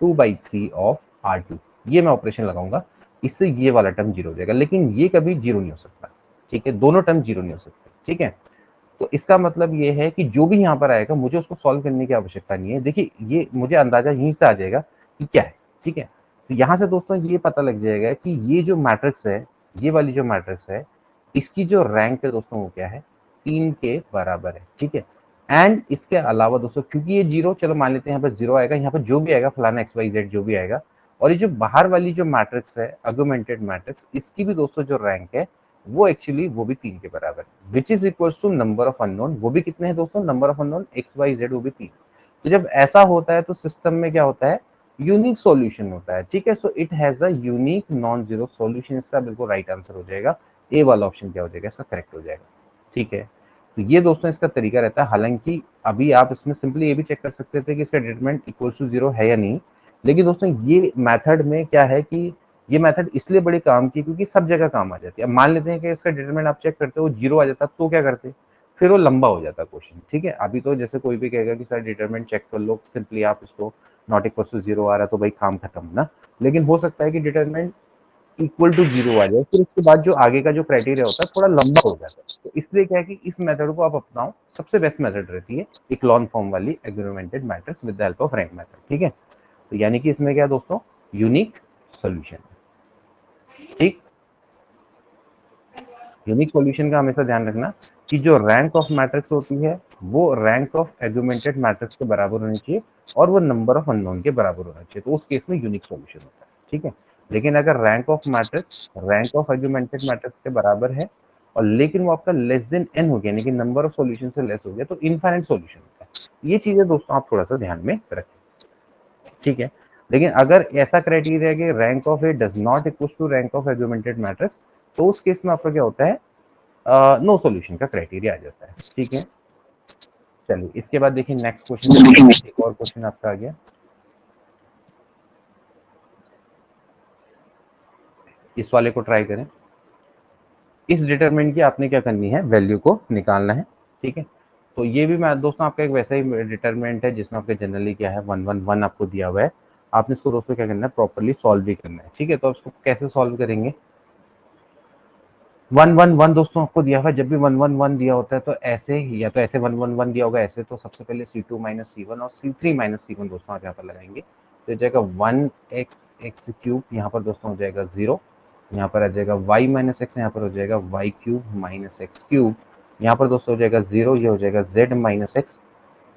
2/3 of R2। ये मैं ऑपरेशन लगाऊंगा, इससे ये वाला टर्म जीरो हो जाएगा, लेकिन ये कभी जीरो नहीं हो सकता। ठीक है, दोनों टर्म जीरो नहीं हो सकते। ठीक है, तो इसका मतलब ये है कि जो भी यहाँ पर आएगा, मुझे उसको सॉल्व करने की आवश्यकता नहीं है। देखिए, ये मुझे अंदाजा यहीं से आ जाएगा कि क्या है। ठीक है, तो यहाँ से दोस्तों ये पता लग जाएगा कि ये जो मैट्रिक्स है, ये वाली जो मैट्रिक्स है, इसकी जो रैंक है दोस्तों वो क्या है, 3 के बराबर है। ठीक है, एंड इसके अलावा दोस्तों, क्योंकि ये जीरो, चलो मान लेते हैं यहाँ पर जीरो आएगा, यहाँ पर जो भी आएगा फलाना XYZ जो भी आएगा, और ये जो बाहर वाली जो मैट्रिक्स है, आर्गुमेंटेड मैट्रिक्स, इसकी भी दोस्तों जो रैंक है वो एक्चुअली वो भी 3 के बराबर है, which is equals to number of unknown. वो भी कितने हैं दोस्तों, नंबर ऑफ अननोन XYZ, वो भी 3। तो जब ऐसा होता है तो सिस्टम में क्या होता है, यूनिक सॉल्यूशन होता है। ठीक है, so it has a unique non zero solution. इसका बिल्कुल राइट आंसर हो जाएगा, ए वाला ऑप्शन क्या हो जाएगा, इसका करेक्ट हो जाएगा। ठीक है, तो ये दोस्तों इसका तरीका रहता है। हालांकि अभी आप इसमें सिंपली ये भी चेक कर सकते थे कि इसका डिटरमिनेंट इक्वल्स टू 0 है या नहीं, लेकिन दोस्तों ये मेथड में क्या है कि ये मेथड इसलिए बड़े काम की क्योंकि सब जगह काम आ जाती है। अब मान लेते हैं कि इसका डिटरमिनेंट आप चेक करते हो जीरो आ जाता, तो क्या करते, फिर वो लंबा हो जाता क्वेश्चन। ठीक है, अभी तो जैसे कोई भी कहेगा कि सर डिटरमिनेंट चेक कर लो, सिंपली आप इसको नॉट इक्वल टू 0 आ रहा तो भाई काम खत्म ना। लेकिन हो सकता है कि डिटरमिनेंट इक्वल टू 0 आ जाए, फिर उसके बाद जो आगे का जो क्राइटेरिया होता है थोड़ा लंबा हो जाता है। तो इसलिए क्या है कि इस मेथड को आप अपनाओ, सबसे बेस्ट मेथड रहती है इक्लॉन फॉर्म वाली augmented matrix with the help of rank method. ठीक है, तो यानी कि इसमें क्या दोस्तों, यूनिक सॉल्यूशन। ठीक, यूनिक सॉल्यूशन का हमेशा ध्यान रखना कि जो रैंक ऑफ मैट्रिक्स होती है वो रैंक ऑफ एग्रीमेंटेड मैट्रिक्स के बराबर होनी चाहिए, और वो नंबर ऑफ अननोन के बराबर होना चाहिए, तो उस केस में यूनिक सॉल्यूशन होता है। ठीक है, लेकिन अगर rank of matrix rank of augmented matrix के बराबर है और लेकिन वो आपका लेस देन n हो गया, यानी कि नंबर ऑफ सॉल्यूशन से लेस हो गया, तो इनफाइनाइट सॉल्यूशन होता है। ये चीजें दोस्तों आप थोड़ा सा ध्यान में रखें, ठीक है। लेकिन अगर ऐसा क्राइटेरिया है कि rank of A does not equal to rank of aggregated matrix, तो उस केस में आपका क्या होता है, नो सॉल्यूशन का क्राइटेरिया आ जाता है, ठीक है। चलिए इसके बाद देखिए नेक्स्ट क्वेश्चन, एक और क्वेश्चन आपका आ गया, इस वाले को ट्राई करें। इस डिटरमिनेंट की आपने क्या करनी है, वैल्यू को निकालना है, ठीक है। तो ये भी मैं दोस्तों आपका एक वैसा ही डिटरमिनेंट है जिसमें आपके जनरली क्या है 1 1 1 आपको दिया हुआ है। आपने इसको दोस्तों क्या करना है, प्रॉपर्ली सॉल्व भी करना है, ठीक है। तो इसको कैसे सॉल्व करेंगे, 1 1 1 दोस्तों आपको दिया हुआ है, जब भी 1 1 1 दिया होता है तो ऐसे, या तो ऐसे 1 1 1 दिया होगा ऐसे, तो सबसे पहले C2 माइनस C1 और C3 माइनस C1 दोस्तों आप यहाँ पर लगाएंगे, तो हो जाएगा 1x(x³ यहाँ पर दोस्तों हो जाएगा 0, यहाँ पर आ जाएगा y माइनस एक्स, यहाँ पर हो जाएगा y³ माइनस x³, यहाँ पर दोस्तों हो जाएगा 0, ये हो जाएगा z माइनस एक्स,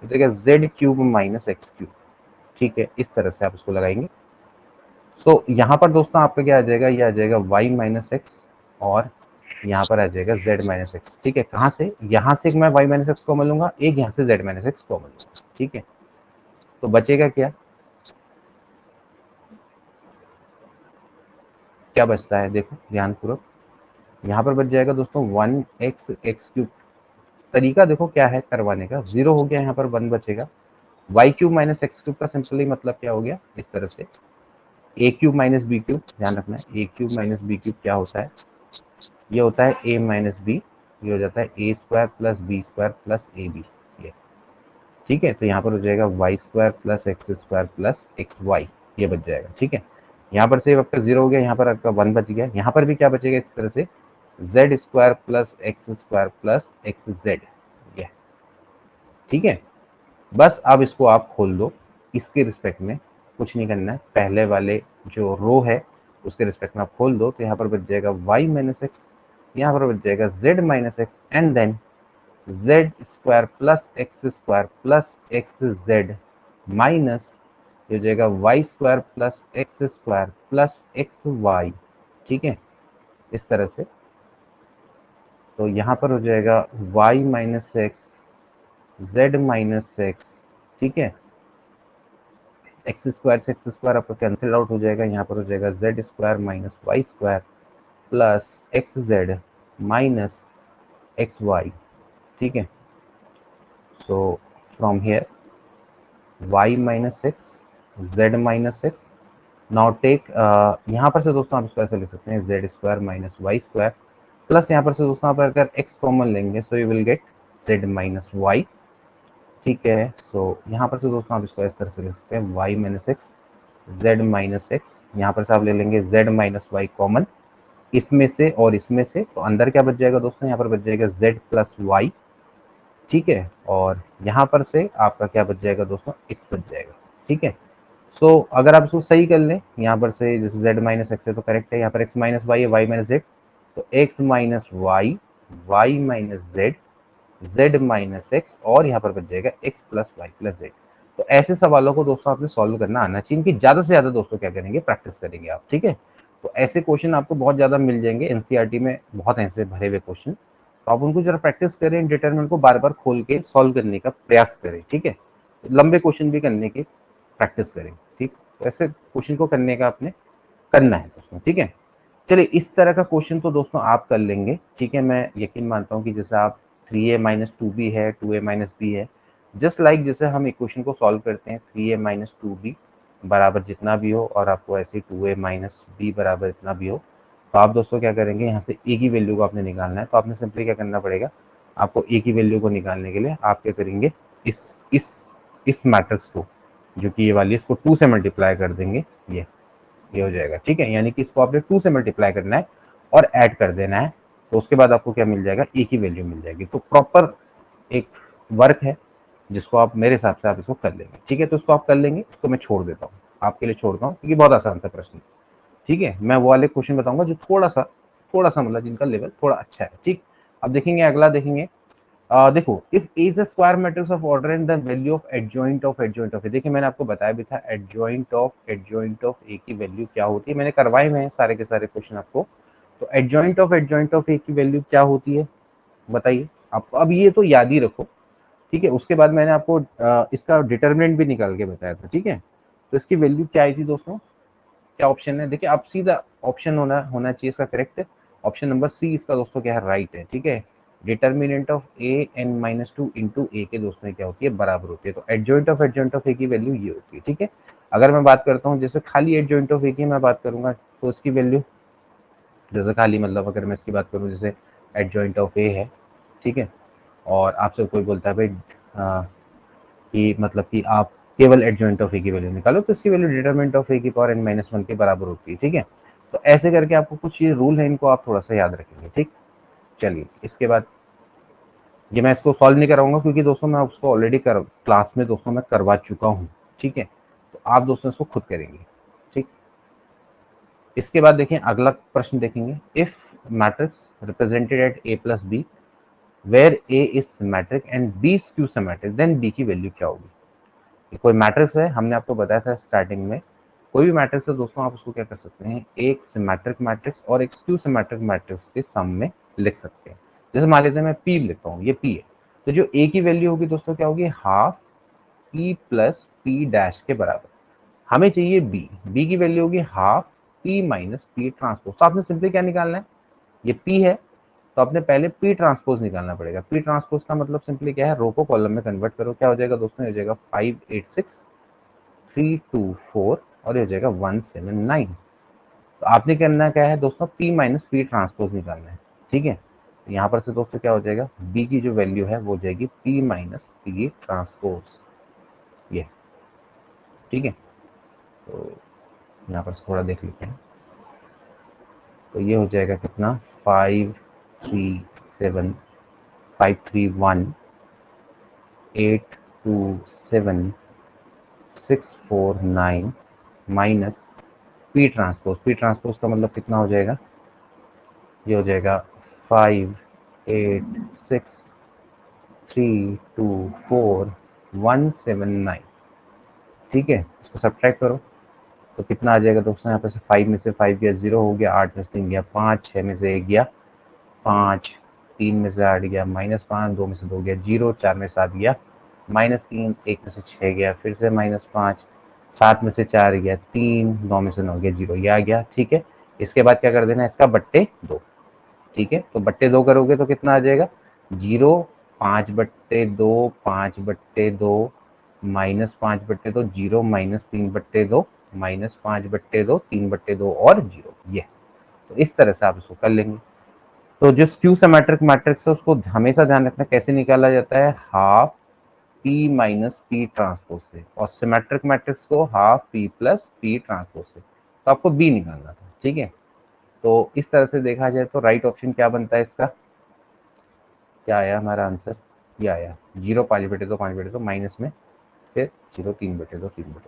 हो जाएगा z³ माइनस x³, ठीक है। इस तरह से आप इसको लगाएंगे। सो यहाँ पर दोस्तों आपका क्या आ जाएगा, ये आ जाएगा y माइनस एक्स और यहाँ पर आ जाएगा z माइनस एक्स, ठीक है। कहाँ से, यहाँ से मैं y माइनस एक्स कॉमन लूंगा, एक यहाँ से z माइनस एक्स कॉमन लूंगा, ठीक है। तो बचेगा क्या, क्या बचता है, देखो ध्यानपूर्वक, यहाँ पर बच जाएगा दोस्तों 1x(x³), तरीका देखो क्या है करवाने का, 0 हो गया, यहाँ पर 1 बचेगा, y³ माइनस x³ का सिंपली मतलब क्या हो गया, इस तरह से a³ माइनस b³, ध्यान रखना है a³ माइनस b³ क्या होता है, ये होता है a माइनस बी, ये हो जाता है a² plus b² plus ab, ये ठीक है। तो यहाँ पर हो जाएगा y² plus x² plus xy, ये बच जाएगा, ठीक है। यहाँ पर से आपका 0 हो गया, यहाँ पर आपका 1 बच गया, यहाँ पर भी क्या बचेगा इस तरह से z² plus x² plus xz, ये ठीक है। बस अब इसको आप खोल दो, इसके रिस्पेक्ट में कुछ नहीं करना है, पहले वाले जो रो है उसके रिस्पेक्ट में आप खोल दो, तो यहाँ पर बच जाएगा y माइनस एक्स, यहाँ पर बच जाएगा z minus X, and then z² plus X Z minus, ये हो जाएगा y² प्लस एक्स वाई, ठीक है, इस तरह से। तो यहाँ पर हो जाएगा y minus X, z minus X, ठीक है, x² से x² आपका कैंसिल आउट हो जाएगा, यहाँ पर हो जाएगा z² minus y² plus X Z minus X Y, ठीक है। So from here y minus X, z minus X, now take, यहाँ पर से दोस्तों आप इसको ऐसे लिख सकते हैं z² माइनस y² प्लस यहाँ पर से दोस्तों आप अगर x कॉमन लेंगे so you will get z minus y, ठीक है। सो यहाँ पर से दोस्तों आप इसको इस तरह से लिख सकते हैं y minus X, z minus X, यहाँ पर से आप ले लेंगे z माइनस वाई कॉमन, इसमें से और इसमें से, तो अंदर क्या बच जाएगा दोस्तों, यहाँ पर बच जाएगा z प्लस वाई, ठीक है। और यहाँ पर से आपका क्या बच जाएगा दोस्तों, x बच जाएगा, ठीक है। सो अगर आप इसको सही कर लें, यहाँ पर से जैसे z माइनस एक्स है तो करेक्ट है, यहाँ पर x माइनस वाई है, y माइनस जेड, तो x minus Y, Y minus Z, z minus x, और यहाँ पर बच जाएगा x plus Y plus Z. तो ऐसे सवालों को दोस्तों आपने सॉल्व करना आना चाहिए, इनकी ज्यादा से ज्यादा दोस्तों क्या करेंगे, प्रैक्टिस करेंगे आप, ठीक है। तो ऐसे क्वेश्चन आपको बहुत ज्यादा मिल जाएंगे, एनसीईआरटी में बहुत ऐसे भरे हुए क्वेश्चन, तो आप उनको जरा प्रैक्टिस करें, डिटरमिनेंट को बार बार खोल के सॉल्व करने का प्रयास करें, ठीक है। लंबे क्वेश्चन भी करने की प्रैक्टिस करें, ठीक। तो ऐसे क्वेश्चन को करने का आपने करना है दोस्तों, ठीक है। चलिए इस तरह का क्वेश्चन तो दोस्तों आप कर लेंगे, ठीक है। मैं यकीन मानता हूँ कि जैसे आप 3a माइनस 2b है, 2a माइनस बी है, जस्ट लाइक जैसे हम इक्वेशन को सॉल्व करते हैं 3a माइनस 2b बराबर जितना भी हो, और आपको ऐसे 2a माइनस बी बराबर इतना भी हो, तो आप दोस्तों क्या करेंगे, यहाँ से a की वैल्यू को आपने निकालना है, तो आपने सिंपली क्या करना पड़ेगा, आपको a की वैल्यू को निकालने के लिए आप क्या करेंगे, इस मैट्रिक्स को, जो कि ये वाली, इसको 2 से मल्टीप्लाई कर देंगे, ये हो जाएगा, ठीक है। यानी कि इसको आपने 2 से मल्टीप्लाई करना है और ऐड कर देना है, तो उसके बाद आपको क्या मिल जाएगा, ए की वैल्यू मिल जाएगी। तो प्रॉपर एक वर्क है जिसको आप मेरे हिसाब से आप इसको कर लेंगे, ठीक है। तो इसको आप कर लेंगे, इसको मैं छोड़ देता हूँ, आपके लिए छोड़ता हूँ, क्योंकि बहुत आसान सा प्रश्न, ठीक है। मैं वो वाले क्वेश्चन बताऊंगा जो थोड़ा सा मतलब जिनका लेवल थोड़ा अच्छा है, ठीक। अब देखेंगे अगला, देखेंगे देखो, if A is a square matrix of order and the value of adjoint of A, देखिए मैंने आपको बताया भी था एडजॉइंट ऑफ ए की वैल्यू क्या होती है, मैंने करवाए हुए हैं सारे के सारे क्वेश्चन आपको, तो एडजॉइंट ऑफ ए की वैल्यू क्या होती है बताइए आपको। अब ये तो याद ही रखो, ठीक है। उसके बाद मैंने आपको इसका डिटर्मिनेंट भी निकाल के बताया था, ठीक है। तो इसकी वैल्यू क्या आई थी दोस्तों, क्या ऑप्शन है, देखिए आप सीधा ऑप्शन होना होना चाहिए इसका करेक्ट। ऑप्शन नंबर सी इसका दोस्तों क्या है, राइट है, ठीक है। Determinant of A n minus two into A के दोस्तों क्या होती है, बराबर होती है। तो एडजॉइंट ऑफ ए की वैल्यू ये होती है, ठीक है। अगर मैं बात करता हूँ जैसे खाली एडजॉइंट ऑफ ए की मैं बात करूंगा तो इसकी वैल्यू, जैसे खाली मतलब अगर मैं इसकी बात करूँ जैसे एडजॉइंट ऑफ ए है, ठीक है। और आपसे कोई बोलता है भाई कि मतलब कि आप केवल एडजॉइंट ऑफ ए की वैल्यू निकालो, तो इसकी वैल्यू डिटरमिनेंट ऑफ ए की पावर एन माइनस वन के बराबर होती है, ठीक है। तो ऐसे करके आपको कुछ ये रूल है, इनको आप थोड़ा सा याद रखेंगे, ठीक। चलिए इसके बाद ये मैं इसको सॉल्व नहीं कराऊंगा क्योंकि दोस्तों मैं उसको ऑलरेडी क्लास में दोस्तों मैं करवा चुका हूँ, ठीक है। तो आप दोस्तों इसको खुद करेंगे, ठीक। इसके बाद देखिए अगला प्रश्न देखेंगे, if matrix represented at A plus B where A is symmetric and B skew symmetric then B की वैल्यू क्या होगी। कोई मैट्रिक्स है, हमने आपको बताया था स्टार्टिंग में, कोई भी मैट्रिक्स है दोस्तों आप उसको क्या कर सकते हैं, एक सिमेट्रिक मैट्रिक्स और एक स्क्यू सिमेट्रिक मैट्रिक्स के सम में लिख सकते हैं। जैसे मान लेते हैं मैं पी लिखता हूँ, ये पी है, तो जो ए की वैल्यू होगी दोस्तों क्या होगी, half P plus P dash के बराबर। हमें चाहिए बी, बी की वैल्यू होगी half P minus P transpose. तो आपने सिंपली क्या निकालना है, ये पी है तो आपने पहले पी ट्रांसपोज निकालना पड़ेगा। पी ट्रांसपोज का मतलब सिंपली क्या है, रो को कॉलम में कन्वर्ट करो, क्या हो जाएगा दोस्तों, हो जाएगा 586 324 और ये हो जाएगा 179। तो आपने करना क्या है दोस्तों, पी माइनस पी ट्रांसपोज निकालना है, ठीक है। तो यहाँ पर से दोस्तों क्या हो जाएगा, बी की जो वैल्यू है वो हो जाएगी पी माइनस पी ट्रांसपोज, ये, ठीक है। तो यहाँ पर थोड़ा देख लेते हैं, तो ये हो जाएगा कितना, 537 531 827 649 माइनस पी ट्रांसपोज का मतलब कितना हो जाएगा, ये हो जाएगा 586 324 179, ठीक है। इसको सब्ट्रैक्ट करो तो कितना आ जाएगा दोस्तों, यहाँ पे से 5 में से 5 गया 0 हो गया, 8 में से 3 गया 5, 6 में से 1 गया 5, 3 में से 8 गया -5, 2 में से 2 गया 0, 4 में से 7 गया -3, 1 में से 6 गया फिर से -5, 7 में से 4 गया 3, 9 में से 9 गया 0, ये आ गया, ठीक है। इसके बाद क्या कर देना, इसका बट्टे 2, ठीक है। तो बट्टे 2 करोगे तो कितना आ जाएगा, 0, 5/2, 5/2 -5/2, 0 -3/2 -5/2, 3/2 और 0, ये। तो इस तरह से आप इसको कर लेंगे। तो जो स्क्यू सिमेट्रिक मैट्रिक्स है उसको हमेशा ध्यान रखना कैसे निकाला जाता है, half P minus P transpose से, और सिमेट्रिक मैट्रिक्स को half P plus P transpose से। तो आपको बी निकालना था, ठीक है। तो इस तरह से देखा जाए तो राइट ऑप्शन क्या बनता है इसका, क्या आया हमारा आंसर, ये आया 0 5/2 5/2 माइनस में फिर 0 3/2 3/2।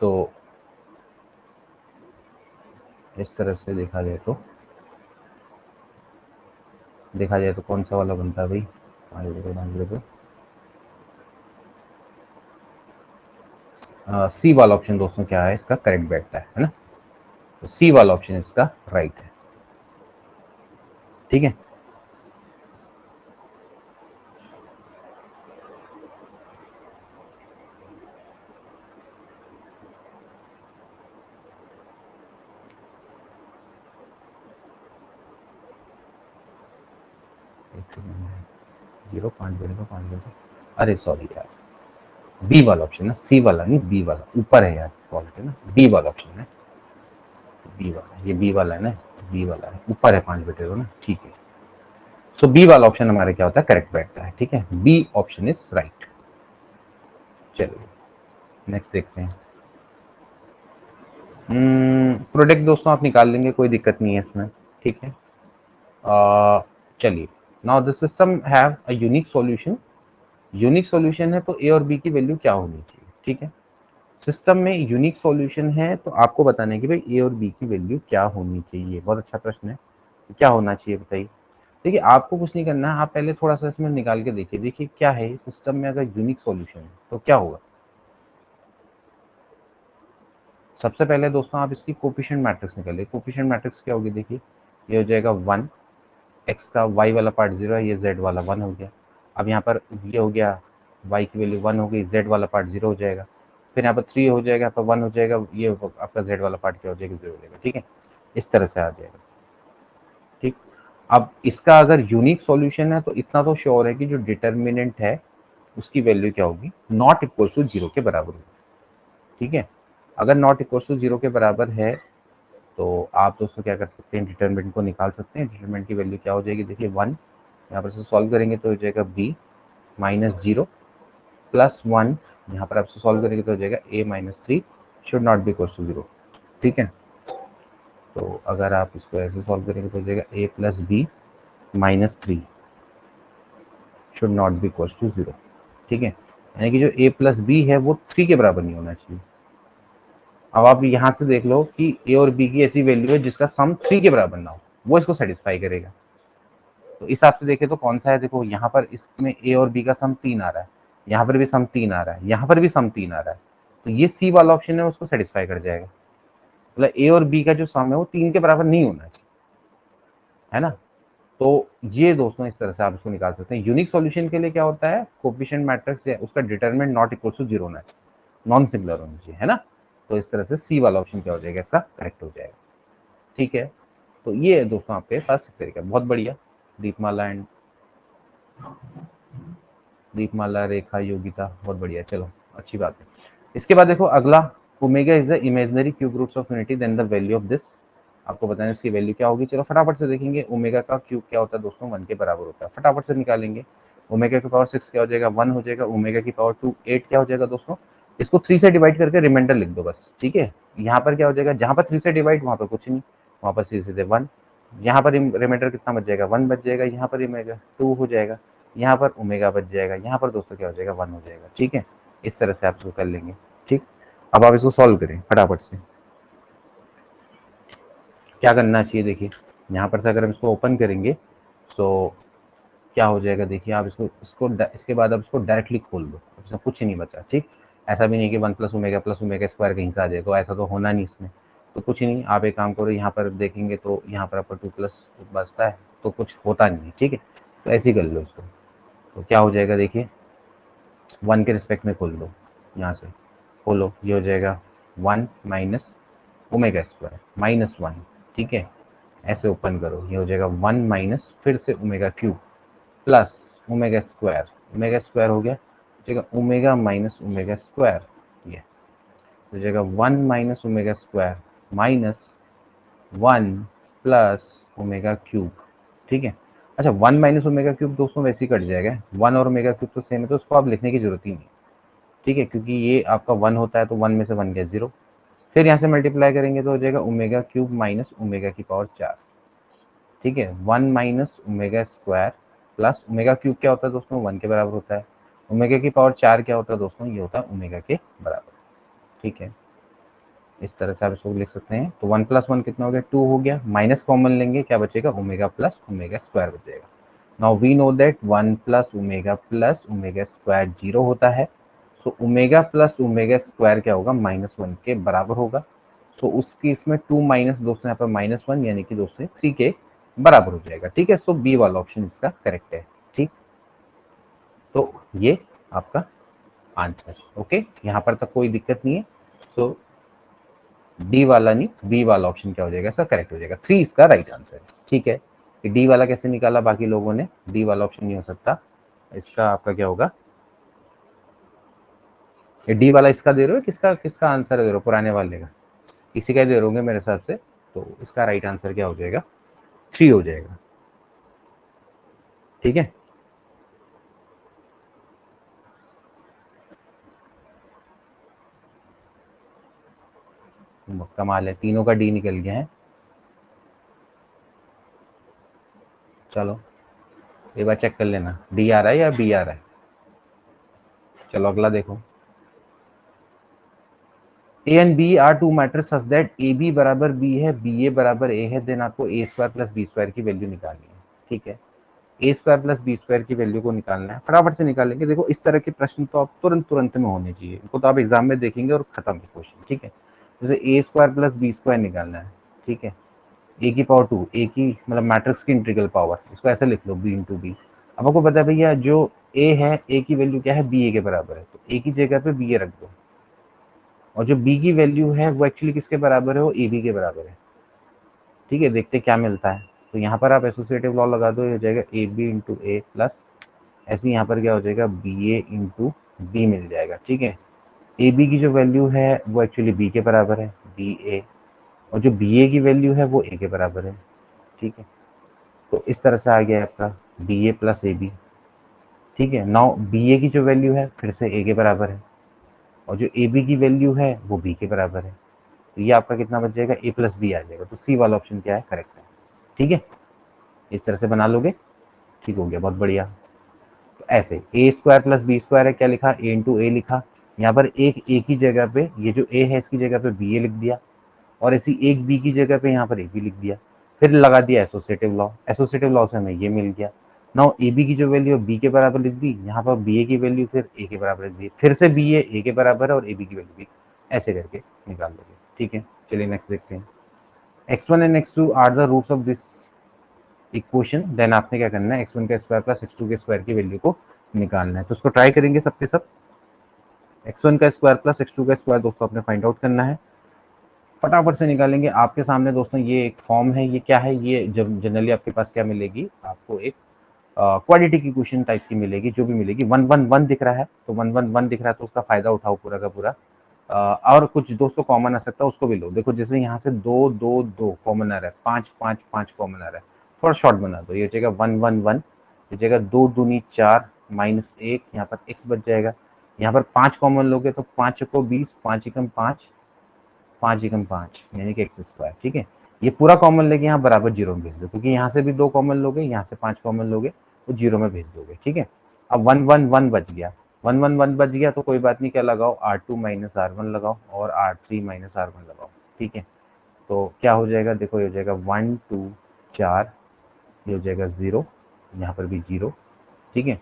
तो इस तरह से देखा जाए तो कौन सा वाला बनता है भाई, 5/2 5/2, सी वाला ऑप्शन दोस्तों क्या है, इसका करेक्ट बैठता है ना। तो सी वाला ऑप्शन इसका राइट है, ठीक है। एक सेकंड, 0 5/2 5/2, अरे सॉरी यार, बी वाला ऑप्शन है, सी वाला नहीं, बी वाला ऊपर है यार, फॉल्ट है ना, बी वाला ऑप्शन है, बी वाला, ये बी वाला है ना, बी वाला है ऊपर है 5/2 ना, ठीक है। सो बी वाला ऑप्शन हमारे क्या होता है, करेक्ट बैठता है, ठीक है। B option is right. चलिए नेक्स्ट देखते हैं। प्रोडक्ट दोस्तों आप निकाल लेंगे, कोई दिक्कत नहीं है इसमें, ठीक है। चलिए, now the system have a unique solution, unique solution है तो ए और बी की वैल्यू क्या होनी चाहिए, ठीक है। सिस्टम में यूनिक सॉल्यूशन है तो आपको बताना है कि भाई ए और बी की वैल्यू क्या होनी चाहिए, बहुत अच्छा प्रश्न है, क्या होना चाहिए बताइए। देखिए आपको कुछ नहीं करना है, आप पहले थोड़ा सा इसमें निकाल के देखिए, देखिए क्या है सिस्टम में, अगर यूनिक सॉल्यूशन है तो क्या होगा। सबसे पहले दोस्तों आप इसकी कोफिशिएंट मैट्रिक्स निकालिए। कोफिशिएंट मैट्रिक्स क्या होगी, देखिए ये हो जाएगा 1, एक्स का वाई वाला पार्ट 0 है, ये जेड वाला 1 हो गया। अब यहाँ पर ये हो गया, वाई की वैल्यू 1 हो गई, जेड वाला पार्ट 0 हो जाएगा। फिर यहाँ पर 3 हो जाएगा, यहाँ पर 1 हो जाएगा, ये आपका जेड वाला पार्ट क्या हो जाएगा, 0 हो जाएगा। ठीक है, इस तरह से आ जाएगा। ठीक, अब इसका अगर यूनिक सॉल्यूशन है तो इतना तो श्योर है कि जो डिटर्मिनेंट है उसकी वैल्यू क्या होगी, नॉट इक्वल टू 0 के बराबर होगी। ठीक है, अगर नॉट इक्वल टू 0 के बराबर है तो आप दोस्तों क्या कर सकते हैं, डिटरमिनेंट को निकाल सकते हैं। डिटरमिनेंट की वैल्यू क्या हो जाएगी, देखिए 1, यहाँ पर से सॉल्व करेंगे तो हो जाएगा b माइनस 0 प्लस 1, यहाँ पर आपसे सॉल्व करेंगे तो हो जाएगा a minus 3 should not be equal to 0। ठीक है, तो अगर आप इसको ऐसे सॉल्व करेंगे तो हो जाएगा a plus B minus 3 should not be equal to 0। ठीक है, यानी कि जो a प्लस बी है वो 3 के बराबर नहीं होना चाहिए। अब आप यहाँ से देख लो कि a और b की ऐसी वैल्यू है जिसका सम 3 के बराबर ना हो, वो इसको सेटिस्फाई करेगा। तो इस हिसाब से देखें तो कौन सा है, देखो यहाँ पर इसमें a और b का सम 3 आ रहा है, यहाँ पर भी सम 3 आ रहा है, यहाँ पर भी सम 3 आ रहा है, तो ये सी वाला ऑप्शन है उसको सेटिस्फाई कर जाएगा। मतलब a और b का जो सम है वो 3 के बराबर नहीं होना चाहिए, है ना। तो ये दोस्तों इस तरह से आप इसको निकाल सकते हैं। यूनिक सॉल्यूशन के लिए क्या होता है, कोफिशिएंट मैट्रिक्स है उसका डिटरमिनेंट नॉट इक्वल टू 0 होना चाहिए, नॉन सिंगुलर होना चाहिए, है ना। तो इस तरह से सी वाला ऑप्शन क्या हो जाएगा, इसका करेक्ट हो जाएगा। ठीक है, तो ये है दोस्तों आपके पास एक तरीका, बहुत बढ़िया। दीपमाला रेखा योगिता, बहुत बढ़िया, चलो अच्छी बात है। इसके बाद देखो अगला, omega is the imaginary cube roots of unity, then the value of this, आपको बताना इसकी वैल्यू क्या होगी। चलो फटाफट से देखेंगे, ओमेगा का क्यूब क्या होता है दोस्तों, 1 के बराबर होता है, फटाफट से निकालेंगे। ओमेगा की पावर 6 क्या हो जाएगा, 1 हो जाएगा। ओमेगा की पावर 2 8 क्या हो जाएगा दोस्तों, इसको 3 से डिवाइड करके रिमाइंडर लिख दो बस। ठीक है, यहाँ पर क्या हो जाएगा, जहाँ पर 3 से डिवाइड वहाँ पर कुछ नहीं, वहाँ पर सीधे सीधे 1, यहाँ पर रिमाइंडर कितना बच जाएगा, 1 बच जाएगा, यहाँ पर ओमेगा 2 हो जाएगा, यहाँ पर ओमेगा बच जाएगा, यहाँ पर दोस्तों क्या हो जाएगा, 1 हो जाएगा। ठीक है, इस तरह से आप इसको कर लेंगे। ठीक, अब आप इसको सॉल्व करें फटाफट से। क्या करना चाहिए, देखिए यहाँ पर से अगर हम इसको ओपन करेंगे तो क्या हो जाएगा, देखिए आप इसके बाद आप इसको डायरेक्टली खोल दो, इसमें कुछ नहीं बचा। ठीक, ऐसा भी नहीं कि 1 प्लस ओमेगा स्क्वायर कहीं से आ जाए, तो ऐसा तो होना नहीं इसमें, तो कुछ नहीं। आप एक काम करो, यहाँ पर देखेंगे तो यहाँ पर आपका 2 प्लस बचता है, तो कुछ होता नहीं है। ठीक है, तो ऐसे ही कर लो इसको, तो क्या हो जाएगा, देखिए 1 के रिस्पेक्ट में खोल दो, यहाँ से खोलो, ये हो जाएगा 1 माइनस ओमेगा स्क्वायर माइनस 1। ठीक है, ऐसे ओपन करो, ये हो जाएगा 1 माइनस फिर से omega cube plus omega square हो गया, जगह ओमेगा माइनस ओमेगा स्क्वायर, ये हो जाएगा 1 minus omega square minus 1 plus omega cube. ठीक है, अच्छा 1 माइनस ओमेगा क्यूब दोस्तों वैसे ही कट जाएगा, 1 और ओमेगा क्यूब तो सेम है, तो उसको आप लिखने की जरूरत ही नहीं। ठीक है, क्योंकि ये आपका 1 होता है तो 1 में से 1 गया 0, फिर यहाँ से मल्टीप्लाई करेंगे तो हो जाएगा ओमेगा क्यूब माइनस ओमेगा की पावर 4। ठीक है, 1 minus omega square plus omega cube क्या होता है दोस्तों, 1 के बराबर होता है। ओमेगा की पावर 4 क्या होता है दोस्तों, ये होता है ओमेगा के बराबर। ठीक है, इस तरह से आप इसको लिख सकते हैं। तो 1 प्लस 1 कितना हो गया, 2 हो गया, माइनस कॉमन लेंगे, क्या बचेगा, ओमेगा प्लस ओमेगा स्क्वायर बचेगा। Now we know that 1 plus omega square 0 होता है, so omega plus omega square क्या होगा, माइनस 1 के बराबर होगा। सो उस केस में 2 माइनस दोस्तों यहाँ पर माइनस 1 यानी कि दोस्तों 3 के बराबर हो जाएगा। ठीक है, सो बी वाला ऑप्शन इसका करेक्ट है। ठीक, तो ये आपका आंसर, ओके, यहाँ पर तक कोई दिक्कत नहीं है। सो डी वाला नहीं, बी वाला ऑप्शन क्या हो जाएगा, इसका करेक्ट हो जाएगा, 3 इसका राइट आंसर है। ठीक है, डी वाला कैसे निकाला बाकी लोगों ने, डी वाला ऑप्शन नहीं हो सकता, इसका आपका क्या होगा, ये डी वाला इसका दे रहे हो, किसका किसका आंसर दे रहे हो, पुराने वाले का, इसी का दे रहे होंगे मेरे हिसाब से। तो इसका राइट आंसर क्या हो जाएगा, 3 हो जाएगा। ठीक है, कमाल है, तीनों का डी निकल गया है। चलो एक बार चेक कर लेना, डी आ रहा है या बी आ रहा है। चलो अगला देखो, A and B are two matrix such that A B बराबर बी है, बी ए बराबर ए है, देन आपको A square plus B square की वैल्यू निकालनी है। ठीक है, A square plus B square की वैल्यू को निकालना है, फटाफट से निकालेंगे। देखो इस तरह के प्रश्न तो आप तुरंत तुरंत में होने चाहिए, इनको तो आप एग्जाम में देखेंगे और खत्म है क्वेश्चन। ठीक है, जैसे ए स्क्वायर प्लस बी स्क्वायर निकालना है, ठीक है, ए की पावर 2, ए की मतलब मैट्रिक्स की इंटीग्रल पावर, इसको ऐसे लिख लो बी इंटू बी। अब आपको पता है भैया जो ए है, ए की वैल्यू क्या है, बी ए के बराबर है, तो ए की जगह पे बी ए रख दो, और जो बी की वैल्यू है वो एक्चुअली किसके बराबर है, वो ए बी के बराबर है, ठीक है। देखते क्या मिलता है, तो यहाँ पर आप एसोसिएटिव लॉ लगा दो, ये हो जाएगा A B into A plus, ऐसे यहाँ पर क्या हो जाएगा, बी ए इंटू बी मिल जाएगा, ठीक है। ए बी की जो वैल्यू है वो एक्चुअली बी के बराबर है, बी ए, और जो बी ए की वैल्यू है वो ए के बराबर है, ठीक है। तो इस तरह से आ गया आपका B A plus A B, ठीक है। नाउ बी ए की जो वैल्यू है फिर से ए के बराबर है, और जो ए बी की वैल्यू है वो बी के बराबर है, तो ये आपका कितना बच जाएगा, ए प्लस बी आ जाएगा। तो सी वाला ऑप्शन क्या है, करेक्ट है, ठीक है। इस तरह से बना लोगे, ठीक हो गया, बहुत बढ़िया। तो ऐसे ए स्क्वायर प्लस बी स्क्वायर है, क्या लिखा, ए इंटू ए लिखा, यहाँ पर एक ए की जगह पे ये जो ए है इसकी जगह पे बी ए लिख दिया, और ऐसी एक बी की जगह पे यहाँ पर ए बी लिख दिया, फिर लगा दिया एसोसिएटिव लॉ, एसोसिएटिव लॉ से हमें ये मिल गया। नाउ ए बी की जो वैल्यू है बी के बराबर लिख दी, यहाँ पर बी ए की वैल्यू फिर ए के बराबर लिख दी, फिर से बी ए के बराबर है और ए बी की वैल्यू भी, ऐसे करके निकाल लोगे, ठीक है। चलिए नेक्स्ट देखते हैं। x1 and x2 are the roots of this equation, then आपने क्या करना है, x1 का स्क्वायर प्लस x2 के स्क्वायर की वैल्यू को निकालना है। तो उसको ट्राई करेंगे सबके सब। x1 का स्क्वायर प्लस x2 का स्क्वायर दोस्तों आपने फाइंड आउट करना है, फटाफट से निकालेंगे। आपके सामने दोस्तों ये एक फॉर्म है, ये क्या है, ये जब जनरली आपके पास क्या मिलेगी, आपको एक क्वाड्रेटिक इक्वेशन टाइप की मिलेगी, जो भी मिलेगी। 1 1 1 दिख रहा है, तो 1 1 1 दिख रहा है तो उसका फायदा उठाओ पूरा का पूरा। और कुछ दोस्तों कॉमन आ सकता है, उसको भी लो। देखो जैसे यहाँ से 2 2 2 कॉमन आ रहा है, 5 5 5 कॉमन आ रहा है, थोड़ा शॉर्ट बना दो, ये हो जाएगा 1 1 1, ये जाएगा 2 दूनी 4 -1, यहाँ पर x बच जाएगा। यहाँ पर 5 कॉमन लोगे तो 5 को 20, 5 एकम 5, 5 एकम 5 यानी कि एक्स स्क्वायर, ठीक है। ये पूरा कॉमन लेके यहाँ बराबर जीरो में भेज दो, क्योंकि यहाँ से भी 2 कॉमन लोगे, यहाँ से 5 कॉमन लोगे तो जीरो में भेज दोगे, ठीक है। अब 1 1 1 बच गया, 1 1 1 बच गया तो कोई बात नहीं, क्या लगाओ, R2 माइनस R1 लगाओ और R3 माइनस R1 लगाओ, ठीक है। तो क्या हो जाएगा, देखो ये हो जाएगा 1 2 4, ये हो जाएगा 0, यहाँ पर भी 0, ठीक है।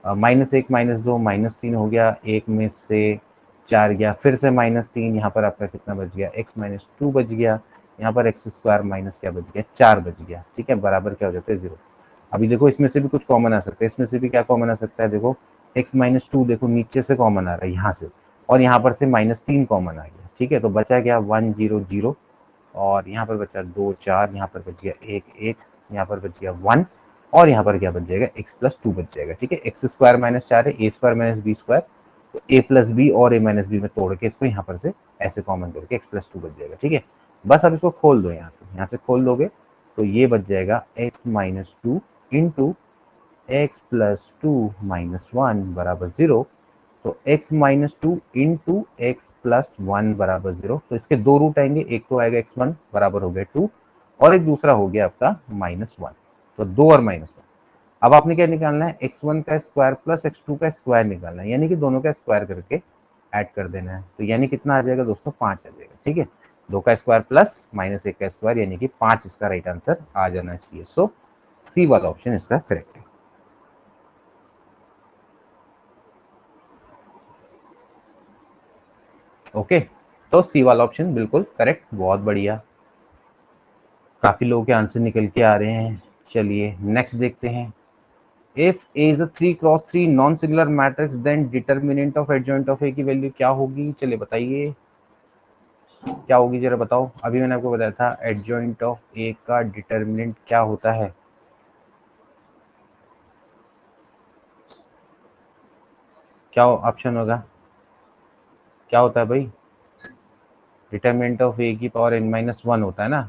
-1 -2 -3 हो गया, एक में से 4 गया, फिर से -3, यहाँ पर आपका कितना बच गया, x-2 बच गया, यहाँ पर एक्स स्क्वायर माइनस क्या बच गया, 4 बच गया, ठीक है, बराबर क्या हो जाता है 0। अभी देखो इसमें से भी कुछ कॉमन आ सकता है, इसमें से भी क्या कॉमन आ सकता है, देखो x-2 देखो नीचे से कॉमन आ रहा है यहाँ से, और यहाँ पर से -3 कॉमन आ गया, ठीक है। तो बचा गया 1 0 0, और यहाँ पर बचा 2 4, यहाँ पर बच गया 1 1, यहाँ पर बच गया 1, और यहाँ पर क्या बच जाएगा, x+2 बच जाएगा, ठीक है। एक्स स्क्वायर -4 है, A square minus B square, तो ए प्लस बी और ए माइनस बी में तोड़ के इसको यहाँ पर से ऐसे कॉमन करके x+2 बच जाएगा, ठीक है। बस अब इसको खोल दो, यहाँ से खोल दोगे तो ये बच जाएगा x-2 इंटू x+2 - 1 बराबर 0। तो x-2 इंटू x+1 बराबर 0, तो इसके दो रूट आएंगे, एक तो आएगा x1 बराबर हो गया 2, और एक दूसरा हो गया आपका -1, तो 2 और -1। अब आपने क्या निकालना है, x1 का स्क्वायर प्लस x2 का स्क्वायर निकालना है, यानी कि दोनों का स्क्वायर करके ऐड कर देना है। तो यानी कितना आ जाएगा दोस्तों, 5 आ जाएगा, ठीक है। 2 का स्क्वायर प्लस -1 का स्क्वायर यानी कि 5 इसका राइट आंसर आ जाना चाहिए। सो सी वाला ऑप्शन इसका करेक्ट है। ओके, तो सी वाला ऑप्शन बिल्कुल करेक्ट, बहुत बढ़िया, काफी लोगों के आंसर निकल के आ रहे हैं। चलिए नेक्स्ट देखते हैं। If A is a 3 × 3 non singular matrix then determinant of adjoint of A की वैल्यू क्या होगी, चलिए बताइए क्या होगी, जरा बताओ। अभी मैंने आपको बताया था एडजॉइंट ऑफ ए का डिटर्मिनेंट क्या होता है, क्या ऑप्शन होगा, क्या होता है भाई, डिटर्मिनेंट ऑफ ए की पावर n-1 होता है ना।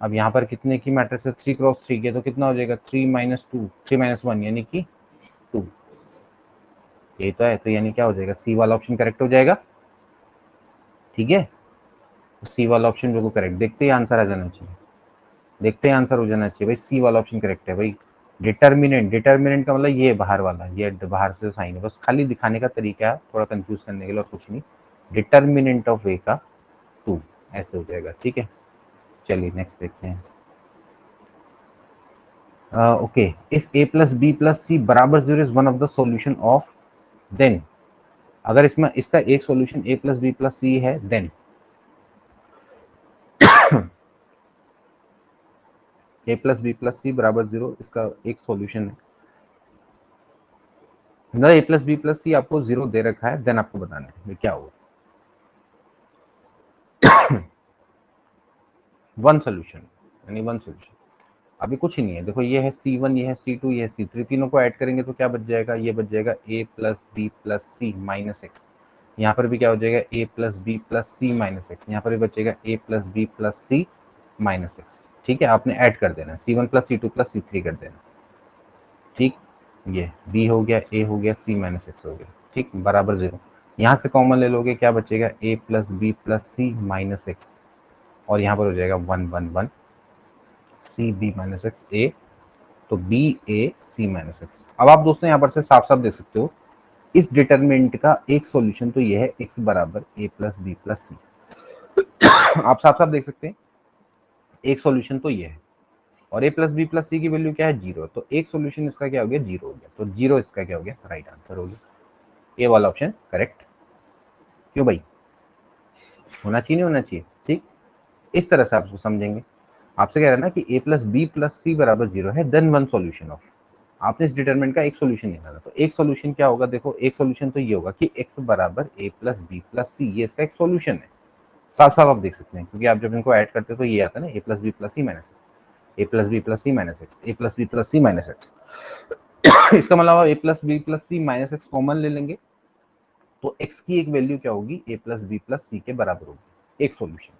अब यहाँ पर कितने की मैट्रिक्स है, 3 × 3 की, तो कितना हो जाएगा 3 - 2 3 - 1 यानी कि 2, ये तो है, तो यानी क्या हो जाएगा, सी वाला ऑप्शन करेक्ट हो जाएगा, ठीक है। तो सी वाला ऑप्शन बिल्कुल करेक्ट, देखते ही आंसर आ जाना चाहिए, देखते ही आंसर हो जाना चाहिए भाई, सी वाला ऑप्शन करेक्ट है भाई। डिटर्मिनेंट, डिटर्मिनेंट का मतलब ये बाहर वाला, ये बाहर से साइन है, बस खाली दिखाने का तरीका है थोड़ा कंफ्यूज करने के लिए और कुछ नहीं। डिटर्मिनेंट ऑफ ए का 2 ऐसे हो जाएगा, ठीक है। चलिए नेक्स्ट देखते हैं। Okay, if a + b + c बराबर 0 is one of the solution of, then, अगर इसमें इसका एक सॉल्यूशन a + b + c है, then A plus B plus C बराबर 0 इसका एक सॉल्यूशन है। मतलब A plus B plus C आपको 0 दे रखा है, देन आपको बताना है ये क्या होगा। वन सोल्यूशन, यानी वन सोल्यूशन। अभी कुछ ही नहीं है, देखो ये है C1, ये है C2, ये है C3, तीनों को ऐड करेंगे तो क्या बच जाएगा, ये बच जाएगा a plus B plus C minus X. यहाँ पर भी क्या हो जाएगा, a plus B plus C minus X. यहाँ पर भी बचेगा a plus B plus C minus X. ठीक है, आपने ऐड कर देना, C1 plus C2 plus C3 कर देना। ठीक, ये b हो गया, a हो गया, c माइनस एक्स हो गया। ठीक, बराबर 0। यहाँ से कॉमन ले लोगे, क्या बचेगा, a plus B plus C minus x, और यहाँ पर हो जाएगा 1 1 1 c b minus x a, तो b a c minus x. अब आप दोस्तों यहाँ पर से साफ साफ देख सकते हो, इस डिटरमिनेंट का एक सॉल्यूशन तो ये है x बराबर a प्लस बी प्लस सी। आप साफ साफ देख सकते हैं, एक सॉल्यूशन तो ये है, और a प्लस बी प्लस सी की वैल्यू क्या है, 0। तो एक सॉल्यूशन इसका क्या हो गया, 0 हो गया। तो 0 इसका क्या हो गया, राइट आंसर हो गया। ये वाला ऑप्शन करेक्ट। क्यों भाई, होना चाहिए नहीं होना चाहिए। ठीक, इस तरह से आप उसको समझेंगे। आपसे कह रहा है ना कि a plus B plus C बराबर 0 है, देन वन सॉल्यूशन ऑफ। आपने इस डिटरमिनेंट का एक सॉल्यूशन निकाला, तो एक सॉल्यूशन क्या होगा, देखो एक सॉल्यूशन तो ये होगा कि x बराबर a प्लस बी प्लस सी, ये इसका एक सॉल्यूशन है। साफ साफ आप देख सकते हैं, क्योंकि आप जब इनको ऐड करते हो तो ये आता है ना, a plus B plus C minus x, a plus B plus C minus x, a plus B plus C minus x. इसका मतलब आप a plus B plus C minus x common ले लेंगे, तो x की एक वैल्यू क्या होगी, a प्लस बी प्लस सी के बराबर होगी, एक सॉल्यूशन।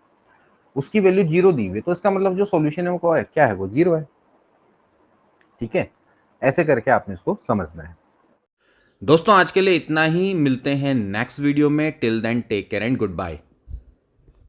उसकी वैल्यू 0 दी हुई, तो इसका मतलब जो सॉल्यूशन है वो क्या है, वो 0 है। ठीक है, ऐसे करके आपने इसको समझना है। दोस्तों आज के लिए इतना ही, मिलते हैं नेक्स्ट वीडियो में। Till then take care and good bye.